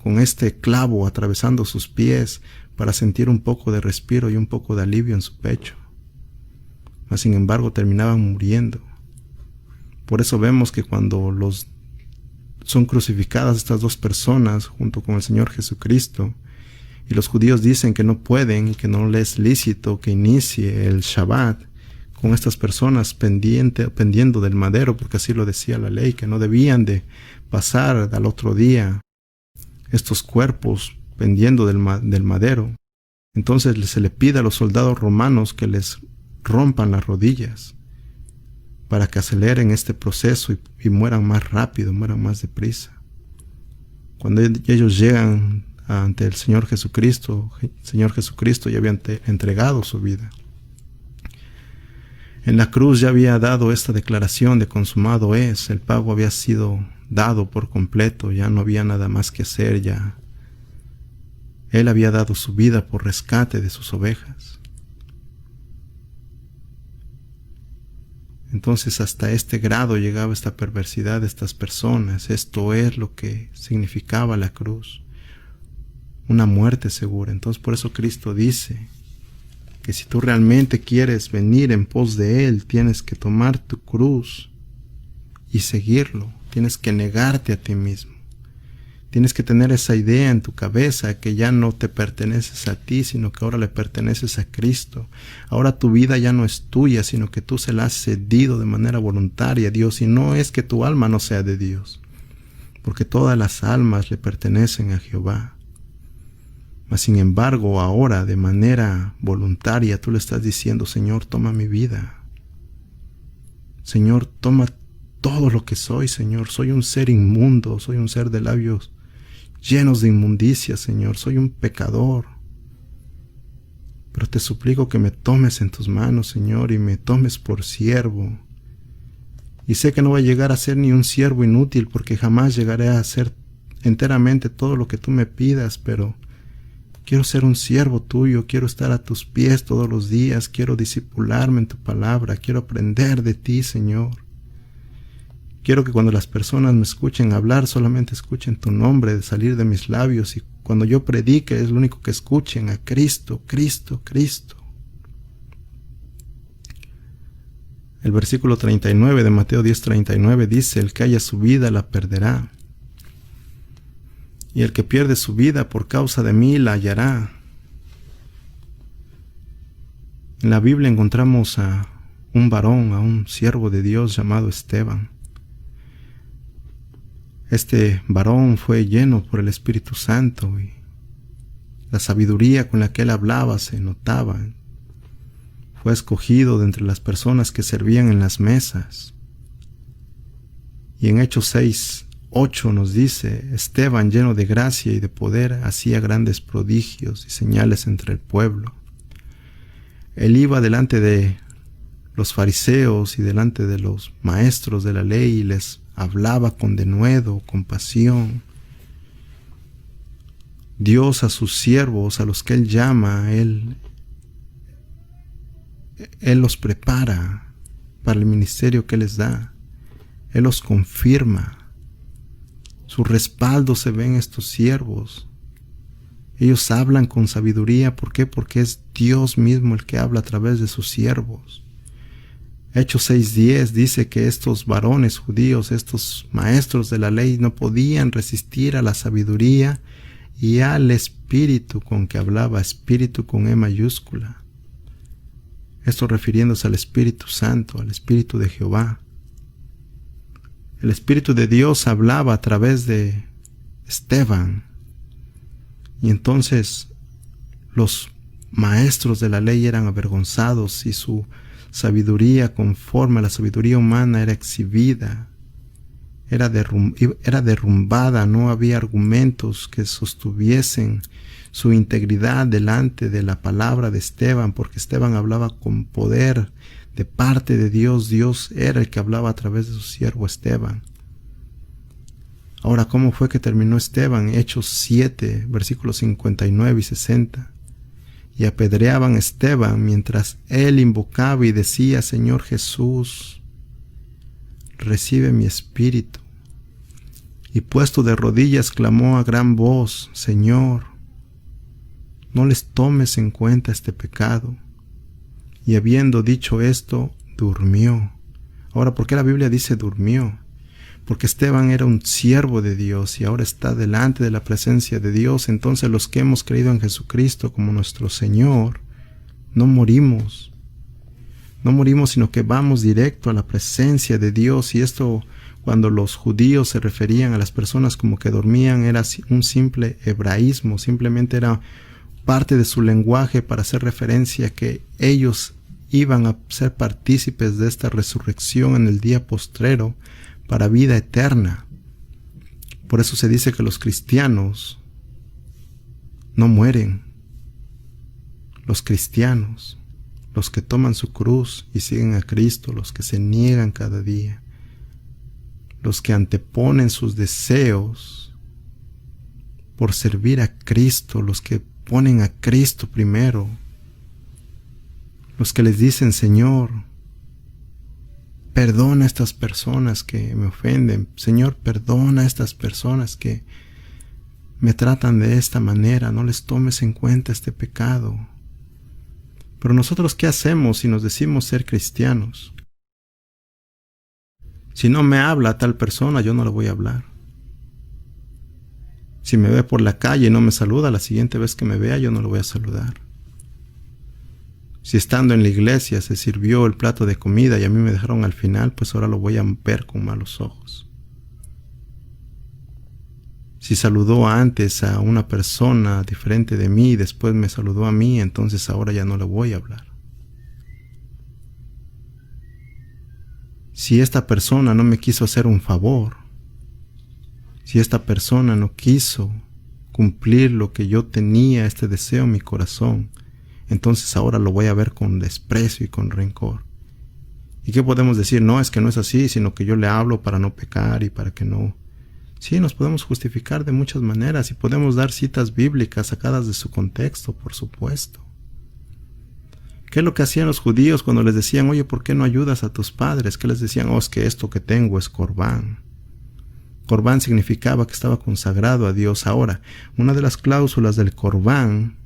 [SPEAKER 1] este clavo atravesando sus pies para sentir un poco de respiro y un poco de alivio en su pecho. Mas sin embargo terminaban muriendo. Por eso vemos que cuando son crucificadas estas dos personas junto con el Señor Jesucristo, y los judíos dicen que no pueden y que no les es lícito que inicie el Shabbat con estas personas pendiendo del madero, porque así lo decía la ley, que no debían de pasar al otro día estos cuerpos pendiendo del madero. Entonces se le pide a los soldados romanos que les rompan las rodillas para que aceleren este proceso y mueran más rápido, mueran más deprisa. Cuando ellos llegan ante el Señor Jesucristo ya había entregado su vida. En la cruz ya había dado esta declaración de consumado es, el pago había sido dado por completo, ya no había nada más que hacer, ya Él había dado su vida por rescate de sus ovejas. Entonces hasta este grado llegaba esta perversidad de estas personas. Esto es lo que significaba la cruz, una muerte segura. Entonces por eso Cristo dice que si tú realmente quieres venir en pos de Él, tienes que tomar tu cruz y seguirlo. Tienes que negarte a ti mismo. Tienes que tener esa idea en tu cabeza que ya no te perteneces a ti, sino que ahora le perteneces a Cristo. Ahora tu vida ya no es tuya, sino que tú se la has cedido de manera voluntaria a Dios. Y no es que tu alma no sea de Dios, porque todas las almas le pertenecen a Jehová. Mas sin embargo, ahora de manera voluntaria tú le estás diciendo: Señor, toma mi vida. Señor, toma todo lo que soy, Señor. Soy un ser inmundo, soy un ser de labios llenos de inmundicia, Señor. Soy un pecador. Pero te suplico que me tomes en tus manos, Señor, y me tomes por siervo. Y sé que no voy a llegar a ser ni un siervo inútil, porque jamás llegaré a hacer enteramente todo lo que tú me pidas, pero quiero ser un siervo tuyo, quiero estar a tus pies todos los días, quiero discipularme en tu palabra, quiero aprender de ti, Señor. Quiero que cuando las personas me escuchen hablar, solamente escuchen tu nombre de salir de mis labios, y cuando yo predique es lo único que escuchen: a Cristo, Cristo, Cristo. El versículo 39 de Mateo 10:39 dice: el que haya su vida la perderá, y el que pierde su vida por causa de mí la hallará. En la Biblia encontramos a un varón, a un siervo de Dios llamado Esteban. Este varón fue lleno por el Espíritu Santo y la sabiduría con la que él hablaba se notaba. Fue escogido de entre las personas que servían en las mesas. Y en Hechos 6:8 nos dice: Esteban, lleno de gracia y de poder, hacía grandes prodigios y señales entre el pueblo. Él iba delante de los fariseos y delante de los maestros de la ley y les hablaba con denuedo, con pasión. Dios a sus siervos, a los que Él llama, Él los prepara para el ministerio que les da. Él los confirma. Su respaldo se ve en estos siervos. Ellos hablan con sabiduría. ¿Por qué? Porque es Dios mismo el que habla a través de sus siervos. Hechos 6:10 dice que estos varones judíos, estos maestros de la ley, no podían resistir a la sabiduría y al espíritu con que hablaba, espíritu con E mayúscula. Esto refiriéndose al Espíritu Santo, al Espíritu de Jehová. El Espíritu de Dios hablaba a través de Esteban. Y entonces los maestros de la ley eran avergonzados y su sabiduría conforme a la sabiduría humana era exhibida, era derrumbada. No había argumentos que sostuviesen su integridad delante de la palabra de Esteban, porque Esteban hablaba con poder de parte de Dios. Dios era el que hablaba a través de su siervo Esteban. Ahora, ¿cómo fue que terminó Esteban? Hechos 7, versículos 59 y 60. Y apedreaban a Esteban mientras él invocaba y decía: Señor Jesús, recibe mi espíritu. Y puesto de rodillas clamó a gran voz: Señor, no les tomes en cuenta este pecado. Y habiendo dicho esto, durmió. Ahora, ¿por qué la Biblia dice durmió? Porque Esteban era un siervo de Dios y ahora está delante de la presencia de Dios. Entonces los que hemos creído en Jesucristo como nuestro Señor, no morimos. No morimos, sino que vamos directo a la presencia de Dios. Y esto, cuando los judíos se referían a las personas como que dormían, era un simple hebraísmo. Simplemente era parte de su lenguaje para hacer referencia a que ellos iban a ser partícipes de esta resurrección en el día postrero, para vida eterna. Por eso se dice que los cristianos no mueren. Los cristianos, los que toman su cruz y siguen a Cristo, los que se niegan cada día, los que anteponen sus deseos por servir a Cristo, los que ponen a Cristo primero, los que les dicen: Señor, perdona a estas personas que me ofenden. Señor, perdona a estas personas que me tratan de esta manera. No les tomes en cuenta este pecado. Pero nosotros, ¿qué hacemos si nos decimos ser cristianos? Si no me habla tal persona, yo no le voy a hablar. Si me ve por la calle y no me saluda, la siguiente vez que me vea, yo no le voy a saludar. Si estando en la iglesia se sirvió el plato de comida y a mí me dejaron al final, pues ahora lo voy a ver con malos ojos. Si saludó antes a una persona diferente de mí y después me saludó a mí, entonces ahora ya no le voy a hablar. Si esta persona no me quiso hacer un favor, si esta persona no quiso cumplir lo que yo tenía, este deseo en mi corazón, entonces ahora lo voy a ver con desprecio y con rencor. ¿Y qué podemos decir? No, es que no es así, sino que yo le hablo para no pecar y para que no... Sí, nos podemos justificar de muchas maneras y podemos dar citas bíblicas sacadas de su contexto, por supuesto. ¿Qué es lo que hacían los judíos cuando les decían: oye, ¿por qué no ayudas a tus padres? ¿Qué les decían? Oh, es que esto que tengo es corbán. Corbán significaba que estaba consagrado a Dios. Ahora, una de las cláusulas del corbán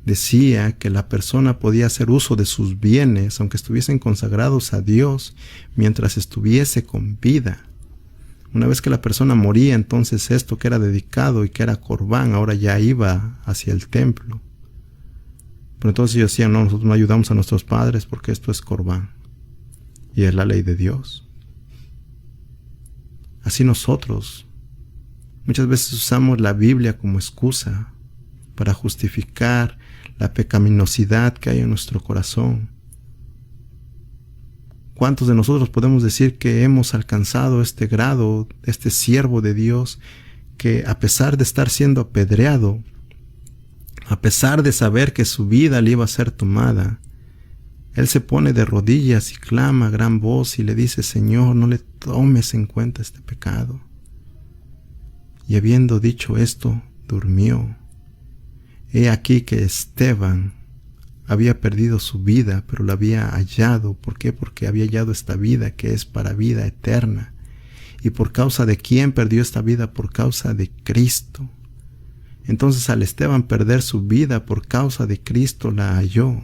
[SPEAKER 1] decía que la persona podía hacer uso de sus bienes, aunque estuviesen consagrados a Dios, mientras estuviese con vida. Una vez que la persona moría, entonces esto que era dedicado y que era corbán, ahora ya iba hacia el templo. Pero entonces ellos decían: no, nosotros no ayudamos a nuestros padres porque esto es corbán. Y es la ley de Dios. Así nosotros muchas veces usamos la Biblia como excusa para justificar la pecaminosidad que hay en nuestro corazón. ¿Cuántos de nosotros podemos decir que hemos alcanzado este grado, este siervo de Dios, que a pesar de estar siendo apedreado, a pesar de saber que su vida le iba a ser tomada, él se pone de rodillas y clama a gran voz y le dice: Señor, no le tomes en cuenta este pecado? Y habiendo dicho esto, durmió. He aquí que Esteban había perdido su vida, pero la había hallado. ¿Por qué? Porque había hallado esta vida que es para vida eterna. ¿Y por causa de quién perdió esta vida? Por causa de Cristo. Entonces al Esteban perder su vida por causa de Cristo la halló.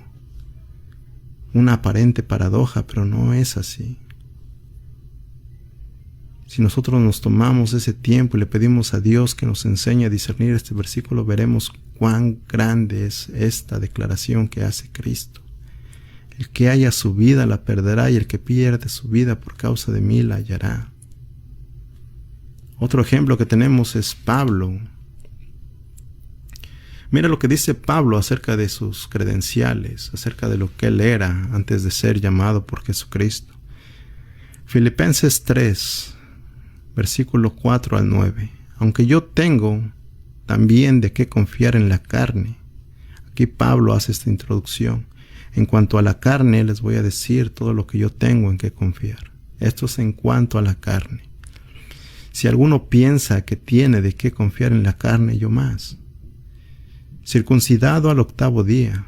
[SPEAKER 1] Una aparente paradoja, pero no es así. Si nosotros nos tomamos ese tiempo y le pedimos a Dios que nos enseñe a discernir este versículo, veremos cuán grande es esta declaración que hace Cristo. El que haya su vida la perderá, y el que pierde su vida por causa de mí la hallará. Otro ejemplo que tenemos es Pablo. Mira lo que dice Pablo acerca de sus credenciales, acerca de lo que él era antes de ser llamado por Jesucristo. Filipenses 3, versículo 4 al 9. Aunque yo tengo también de qué confiar en la carne. Aquí Pablo hace esta introducción. En cuanto a la carne, les voy a decir todo lo que yo tengo en qué confiar. Esto es en cuanto a la carne. Si alguno piensa que tiene de qué confiar en la carne, yo más. Circuncidado al 8º día,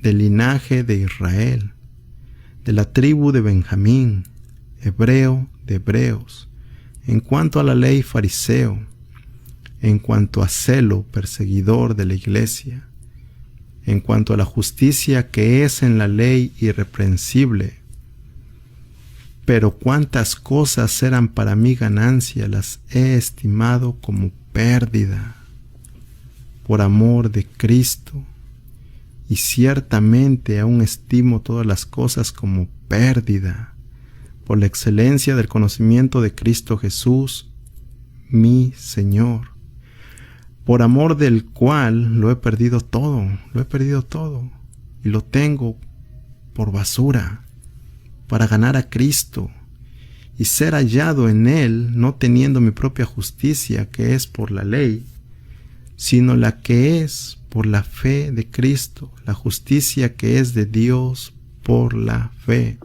[SPEAKER 1] del linaje de Israel, de la tribu de Benjamín, hebreo de hebreos, en cuanto a la ley fariseo, en cuanto a celo perseguidor de la iglesia, en cuanto a la justicia que es en la ley irreprensible. Pero cuántas cosas eran para mí ganancia, las he estimado como pérdida por amor de Cristo, y ciertamente aún estimo todas las cosas como pérdida por la excelencia del conocimiento de Cristo Jesús, mi Señor, por amor del cual lo he perdido todo, y lo tengo por basura, para ganar a Cristo, y ser hallado en Él, no teniendo mi propia justicia, que es por la ley, sino la que es por la fe de Cristo, la justicia que es de Dios por la fe.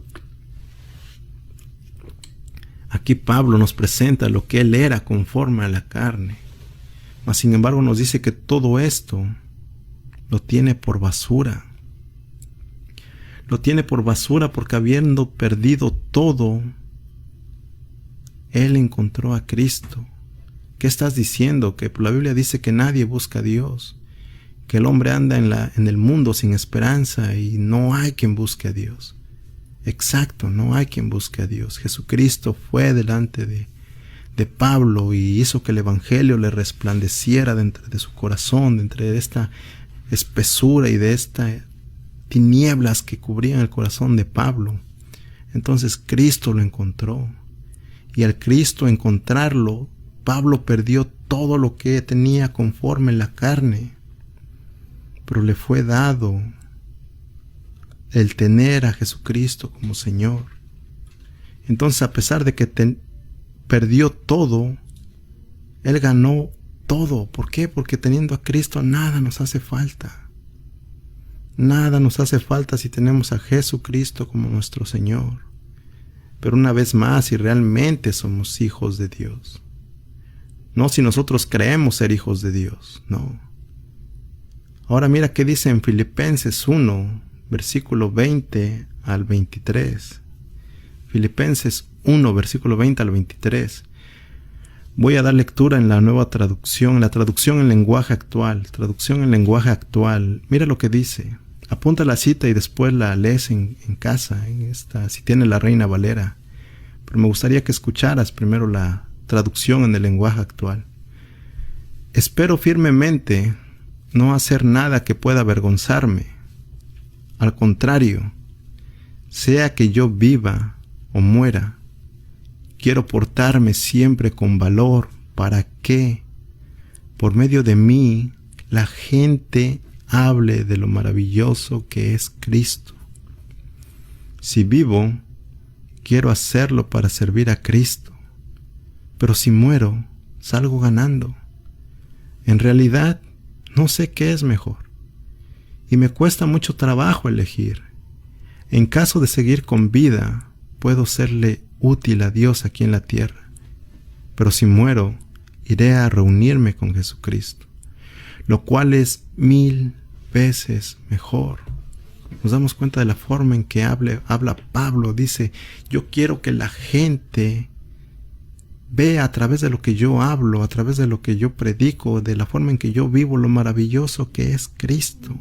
[SPEAKER 1] Aquí Pablo nos presenta lo que él era conforme a la carne, mas sin embargo nos dice que todo esto lo tiene por basura. Lo tiene por basura porque habiendo perdido todo, él encontró a Cristo. ¿Qué estás diciendo? Que la Biblia dice que nadie busca a Dios, que el hombre anda en el mundo sin esperanza y no hay quien busque a Dios. Exacto, no hay quien busque a Dios. Jesucristo fue delante de Pablo y hizo que el evangelio le resplandeciera dentro de su corazón, dentro de esta espesura y de estas tinieblas que cubrían el corazón de Pablo. Entonces Cristo lo encontró, y al Cristo encontrarlo, Pablo perdió todo lo que tenía conforme la carne, pero le fue dado el tener a Jesucristo como Señor. Entonces, a pesar de que perdió todo, él ganó todo. ¿Por qué? Porque teniendo a Cristo nada nos hace falta. Nada nos hace falta si tenemos a Jesucristo como nuestro Señor. Pero una vez más, si realmente somos hijos de Dios. No si nosotros creemos ser hijos de Dios, no. Ahora mira qué dice en Filipenses 1, versículo 20 al 23. Filipenses 1, versículo 20 al 23. Voy a dar lectura en la nueva traducción, la traducción en lenguaje actual. Mira lo que dice. Apunta la cita y después la lees en casa, si tiene la Reina Valera. Pero me gustaría que escucharas primero la traducción en el lenguaje actual. Espero firmemente no hacer nada que pueda avergonzarme. Al contrario, sea que yo viva o muera, quiero portarme siempre con valor para que, por medio de mí, la gente hable de lo maravilloso que es Cristo. Si vivo, quiero hacerlo para servir a Cristo, pero si muero, salgo ganando. En realidad, no sé qué es mejor, y me cuesta mucho trabajo elegir. En caso de seguir con vida, puedo serle útil a Dios aquí en la tierra, pero si muero, iré a reunirme con Jesucristo, lo cual es 1000 veces mejor. Nos damos cuenta de la forma en que habla Pablo. Dice, yo quiero que la gente Ve a través de lo que yo hablo, a través de lo que yo predico, de la forma en que yo vivo, lo maravilloso que es Cristo.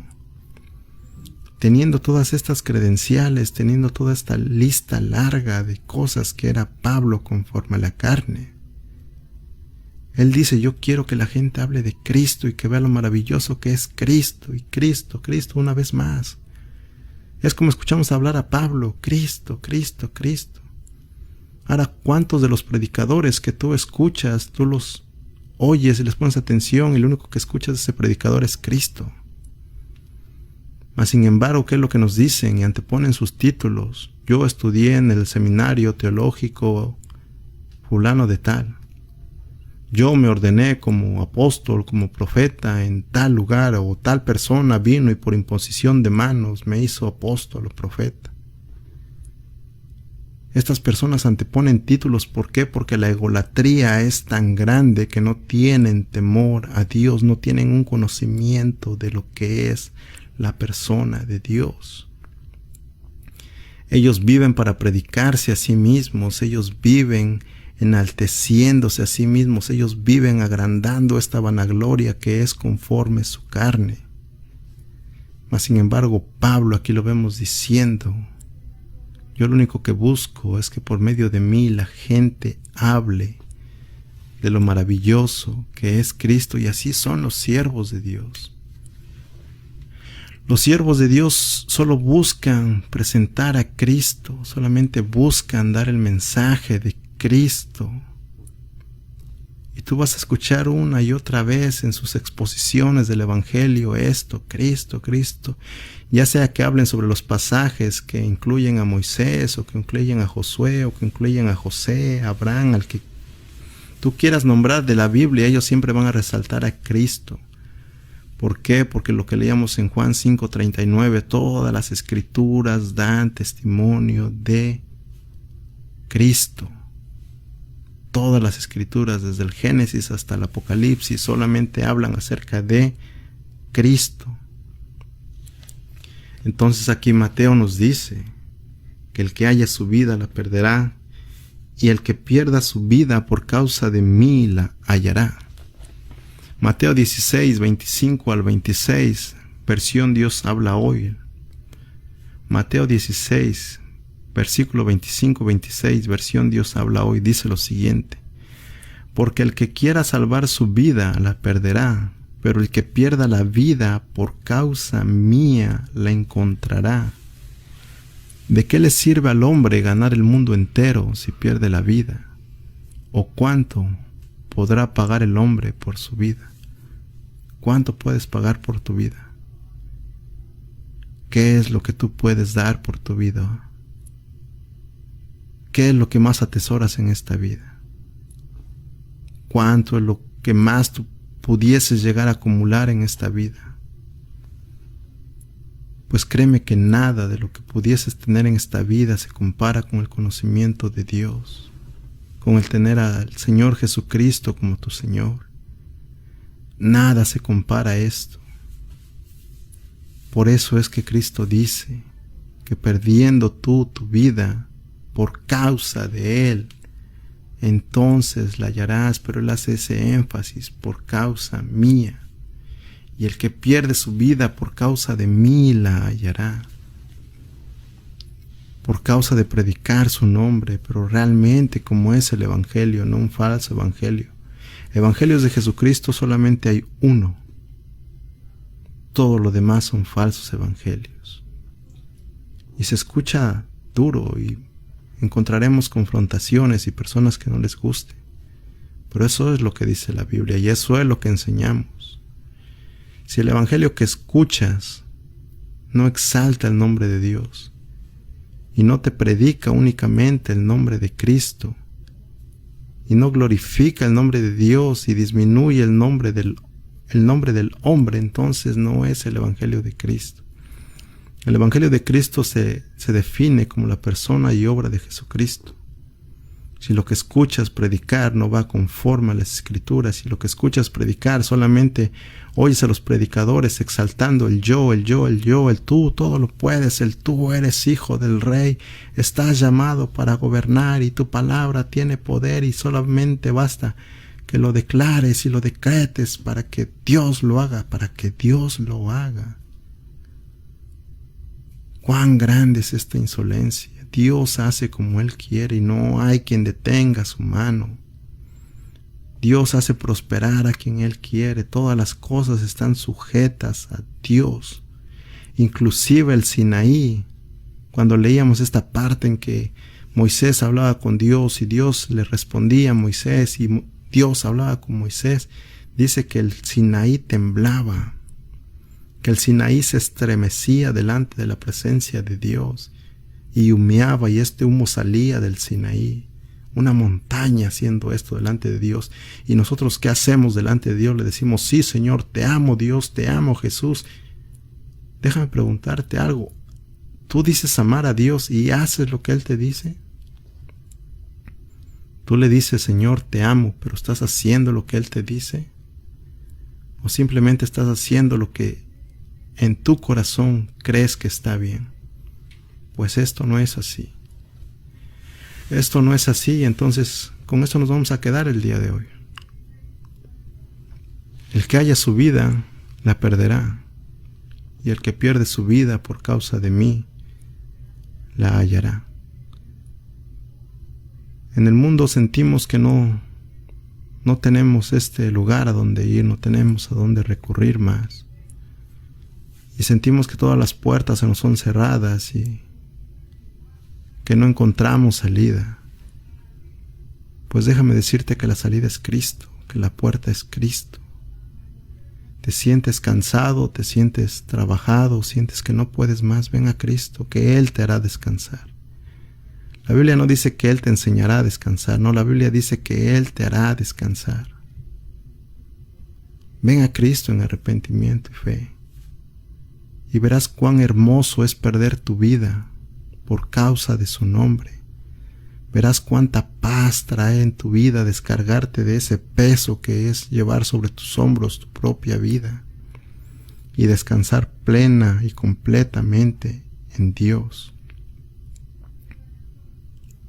[SPEAKER 1] Teniendo todas estas credenciales, teniendo toda esta lista larga de cosas que era Pablo conforme a la carne. Él dice, yo quiero que la gente hable de Cristo y que vea lo maravilloso que es Cristo, y Cristo, Cristo una vez más. Es como escuchamos hablar a Pablo, Cristo, Cristo, Cristo. Ahora, ¿cuántos de los predicadores que tú escuchas, tú los oyes y les pones atención y lo único que escuchas de ese predicador es Cristo? Mas sin embargo, ¿qué es lo que nos dicen? Y anteponen sus títulos. Yo estudié en el seminario teológico fulano de tal. Yo me ordené como apóstol, como profeta en tal lugar, o tal persona vino y por imposición de manos me hizo apóstol o profeta. Estas personas anteponen títulos, ¿por qué? Porque la egolatría es tan grande que no tienen temor a Dios, no tienen un conocimiento de lo que es la persona de Dios. Ellos viven para predicarse a sí mismos, ellos viven enalteciéndose a sí mismos, ellos viven agrandando esta vanagloria que es conforme su carne. Mas sin embargo, Pablo aquí lo vemos diciendo, yo lo único que busco es que por medio de mí la gente hable de lo maravilloso que es Cristo, y así son los siervos de Dios. Los siervos de Dios solo buscan presentar a Cristo, solamente buscan dar el mensaje de Cristo. Y tú vas a escuchar una y otra vez en sus exposiciones del Evangelio esto, Cristo, Cristo. Ya sea que hablen sobre los pasajes que incluyen a Moisés, o que incluyen a Josué, o que incluyen a José, a Abraham, al que tú quieras nombrar de la Biblia, ellos siempre van a resaltar a Cristo. ¿Por qué? Porque lo que leíamos en Juan 5:39, todas las escrituras dan testimonio de Cristo. Todas las escrituras, desde el Génesis hasta el Apocalipsis, solamente hablan acerca de Cristo. Entonces aquí Mateo nos dice que el que haya su vida la perderá, y el que pierda su vida por causa de mí la hallará. Mateo 16, 25 al 26, versión Dios habla hoy. Mateo 16, versículo 25-26, versión Dios habla hoy, dice lo siguiente: porque el que quiera salvar su vida la perderá, pero el que pierda la vida por causa mía la encontrará. ¿De qué le sirve al hombre ganar el mundo entero si pierde la vida? ¿O cuánto podrá pagar el hombre por su vida? ¿Cuánto puedes pagar por tu vida? ¿Qué es lo que tú puedes dar por tu vida? ¿Qué es lo que más atesoras en esta vida? ¿Cuánto es lo que más tú pudieses llegar a acumular en esta vida? Pues créeme que nada de lo que pudieses tener en esta vida se compara con el conocimiento de Dios, con el tener al Señor Jesucristo como tu Señor. Nada se compara a esto. Por eso es que Cristo dice que perdiendo tú tu vida por causa de Él, entonces la hallarás, pero Él hace ese énfasis, por causa mía. Y el que pierde su vida por causa de mí la hallará. Por causa de predicar su nombre, pero realmente como es el Evangelio, no un falso Evangelio. Evangelios de Jesucristo solamente hay uno. Todo lo demás son falsos evangelios. Y se escucha duro y encontraremos confrontaciones y personas que no les guste. Pero eso es lo que dice la Biblia y eso es lo que enseñamos. Si el evangelio que escuchas no exalta el nombre de Dios y no te predica únicamente el nombre de Cristo y no glorifica el nombre de Dios y disminuye el nombre del hombre, entonces no es el evangelio de Cristo. El evangelio de Cristo se define como la persona y obra de Jesucristo. Si lo que escuchas predicar no va conforme a las Escrituras, si lo que escuchas predicar solamente oyes a los predicadores exaltando el yo, el yo, el yo, el tú, todo lo puedes, el tú eres hijo del rey, estás llamado para gobernar y tu palabra tiene poder y solamente basta que lo declares y lo decretes para que Dios lo haga, para que Dios lo haga. Cuán grande es esta insolencia. Dios hace como Él quiere y no hay quien detenga su mano. Dios hace prosperar a quien Él quiere. Todas las cosas están sujetas a Dios. Inclusive el Sinaí, cuando leíamos esta parte en que Moisés hablaba con Dios y Dios le respondía a Moisés y Dios hablaba con Moisés, dice que el Sinaí temblaba, que el Sinaí se estremecía delante de la presencia de Dios y humeaba, y este humo salía del Sinaí, una montaña haciendo esto delante de Dios. Y nosotros, ¿qué hacemos delante de Dios? Le decimos: sí, Señor, te amo, Dios, te amo, Jesús. Déjame preguntarte algo. ¿Tú dices amar a Dios y haces lo que Él te dice? ¿Tú le dices: Señor, te amo, pero estás haciendo lo que Él te dice? ¿O simplemente estás haciendo lo que en tu corazón crees que está bien? Pues esto no es así. Esto no es así, entonces con esto nos vamos a quedar el día de hoy. El que haya su vida, la perderá. Y el que pierde su vida por causa de mí, la hallará. En el mundo sentimos que no tenemos este lugar a donde ir, no tenemos a dónde recurrir más. Y sentimos que todas las puertas se nos son cerradas y que no encontramos salida. Pues déjame decirte que la salida es Cristo, que la puerta es Cristo. Te sientes cansado, te sientes trabajado, sientes que no puedes más, ven a Cristo, que Él te hará descansar. La Biblia no dice que Él te enseñará a descansar, no, la Biblia dice que Él te hará descansar. Ven a Cristo en arrepentimiento y fe, y verás cuán hermoso es perder tu vida por causa de su nombre. Verás cuánta paz trae en tu vida descargarte de ese peso que es llevar sobre tus hombros tu propia vida y descansar plena y completamente en Dios.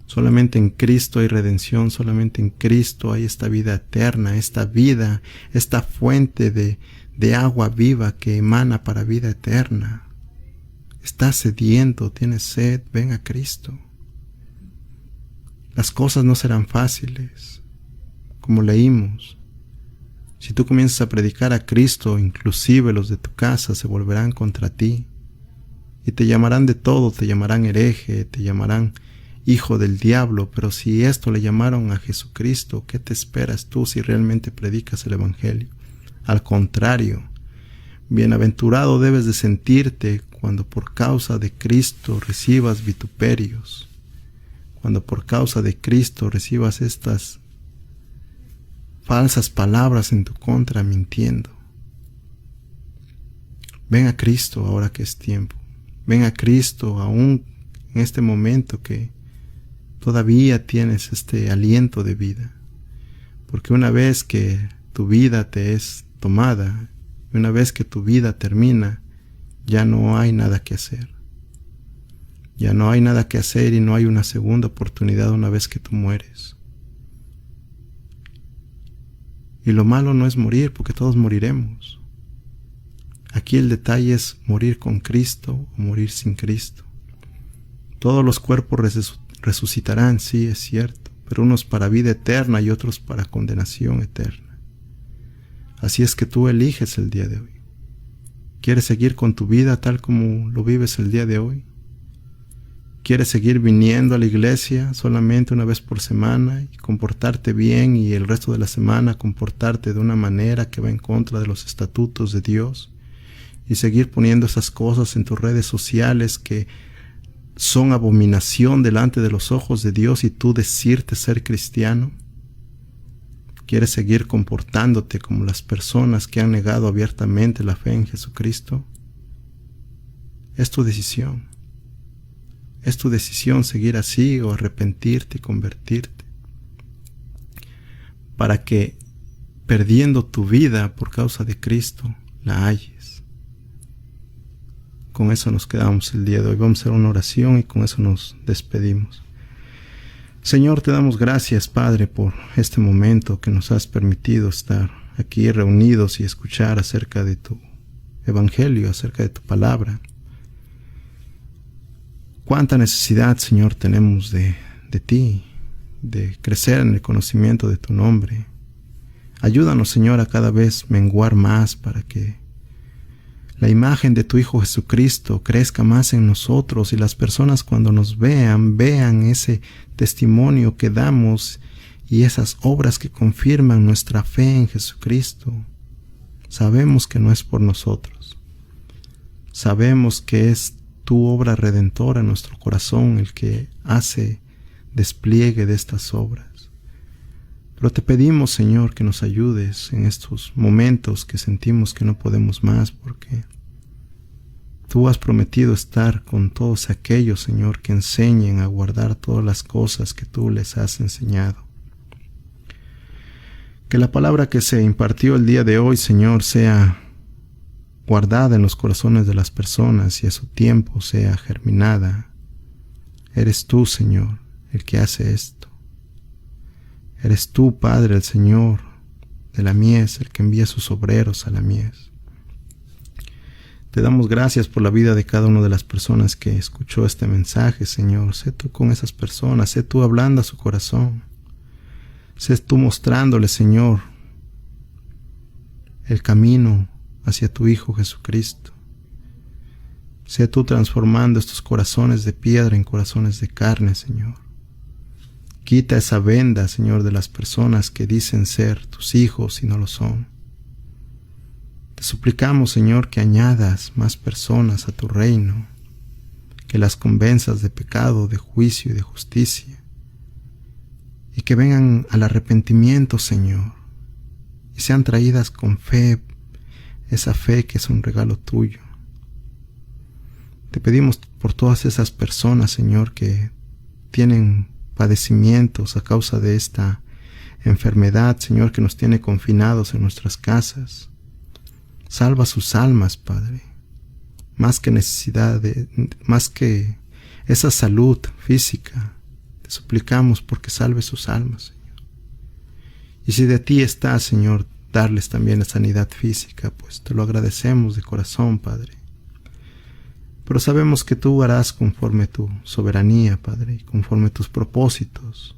[SPEAKER 1] Solamente en Cristo hay redención, solamente en Cristo hay esta vida eterna, esta vida, esta fuente de agua viva que emana para vida eterna. Estás sediento, tienes sed, ven a Cristo. Las cosas no serán fáciles, como leímos. Si tú comienzas a predicar a Cristo, inclusive los de tu casa se volverán contra ti y te llamarán de todo, te llamarán hereje, te llamarán hijo del diablo, pero si esto le llamaron a Jesucristo, ¿qué te esperas tú si realmente predicas el Evangelio? Al contrario, bienaventurado debes de sentirte cuando por causa de Cristo recibas vituperios, cuando por causa de Cristo recibas estas falsas palabras en tu contra mintiendo. Ven a Cristo ahora que es tiempo. Ven a Cristo aún en este momento que todavía tienes este aliento de vida. Porque una vez que tu vida te es tomada, una vez que tu vida termina, ya no hay nada que hacer. Ya no hay nada que hacer y no hay una segunda oportunidad una vez que tú mueres. Y lo malo no es morir, porque todos moriremos. Aquí el detalle es morir con Cristo o morir sin Cristo. Todos los cuerpos resucitarán, sí, es cierto, pero unos para vida eterna y otros para condenación eterna. Así es que tú eliges el día de hoy. ¿Quieres seguir con tu vida tal como lo vives el día de hoy? ¿Quieres seguir viniendo a la iglesia solamente una vez por semana y comportarte bien y el resto de la semana comportarte de una manera que va en contra de los estatutos de Dios? Y seguir poniendo esas cosas en tus redes sociales que son abominación delante de los ojos de Dios y tú decirte ser cristiano. ¿Quieres seguir comportándote como las personas que han negado abiertamente la fe en Jesucristo? Es tu decisión. Es tu decisión seguir así o arrepentirte y convertirte. para que, perdiendo tu vida por causa de Cristo, la halles. Con eso nos quedamos el día de hoy. Vamos a hacer una oración y con eso nos despedimos. Señor, te damos gracias, Padre, por este momento que nos has permitido estar aquí reunidos y escuchar acerca de tu Evangelio, acerca de tu palabra. Cuánta necesidad, Señor, tenemos de ti, de crecer en el conocimiento de tu nombre. Ayúdanos, Señor, a cada vez menguar más para que la imagen de tu Hijo Jesucristo crezca más en nosotros y las personas cuando nos vean ese testimonio que damos y esas obras que confirman nuestra fe en Jesucristo. Sabemos que no es por nosotros. Sabemos que es tu obra redentora en nuestro corazón el que hace despliegue de estas obras. Pero te pedimos, Señor, que nos ayudes en estos momentos que sentimos que no podemos más, porque tú has prometido estar con todos aquellos, Señor, que enseñen a guardar todas las cosas que tú les has enseñado. Que la palabra que se impartió el día de hoy, Señor, sea guardada en los corazones de las personas y a su tiempo sea germinada. Eres tú, Señor, el que hace esto. Eres tú, Padre, el Señor de la mies, el que envía sus obreros a la mies. Te damos gracias por la vida de cada una de las personas que escuchó este mensaje, Señor. Sé tú con esas personas, sé tú hablando a su corazón. Sé tú mostrándole, Señor, el camino hacia tu Hijo Jesucristo. Sé tú transformando estos corazones de piedra en corazones de carne, Señor. Quita esa venda, Señor, de las personas que dicen ser tus hijos y no lo son. Te suplicamos, Señor, que añadas más personas a tu reino, que las convenzas de pecado, de juicio y de justicia, y que vengan al arrepentimiento, Señor, y sean traídas con fe, esa fe que es un regalo tuyo. Te pedimos por todas esas personas, Señor, que tienen padecimientos a causa de esta enfermedad, Señor, que nos tiene confinados en nuestras casas. Salva sus almas, Padre, más que más que esa salud física. Te suplicamos porque salve sus almas, Señor. Y si de ti está, Señor, darles también la sanidad física, pues te lo agradecemos de corazón, Padre. Pero sabemos que tú harás conforme tu soberanía, Padre, y conforme tus propósitos.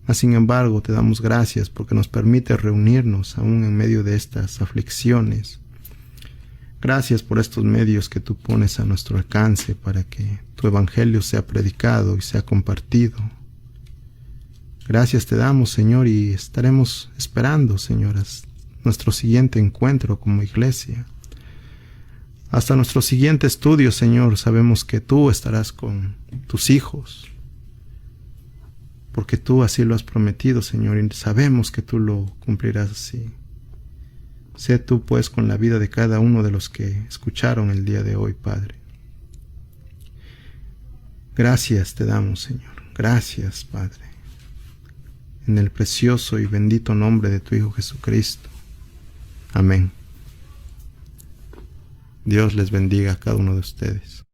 [SPEAKER 1] Mas, sin embargo, te damos gracias porque nos permite reunirnos aún en medio de estas aflicciones. Gracias por estos medios que tú pones a nuestro alcance para que tu evangelio sea predicado y sea compartido. Gracias te damos, Señor, y estaremos esperando, Señor, nuestro siguiente encuentro como iglesia. Hasta nuestro siguiente estudio, Señor, sabemos que tú estarás con tus hijos, porque tú así lo has prometido, Señor, y sabemos que tú lo cumplirás así. Sé tú, pues, con la vida de cada uno de los que escucharon el día de hoy, Padre. Gracias te damos, Señor. Gracias, Padre. En el precioso y bendito nombre de tu Hijo Jesucristo. Amén. Dios les bendiga a cada uno de ustedes.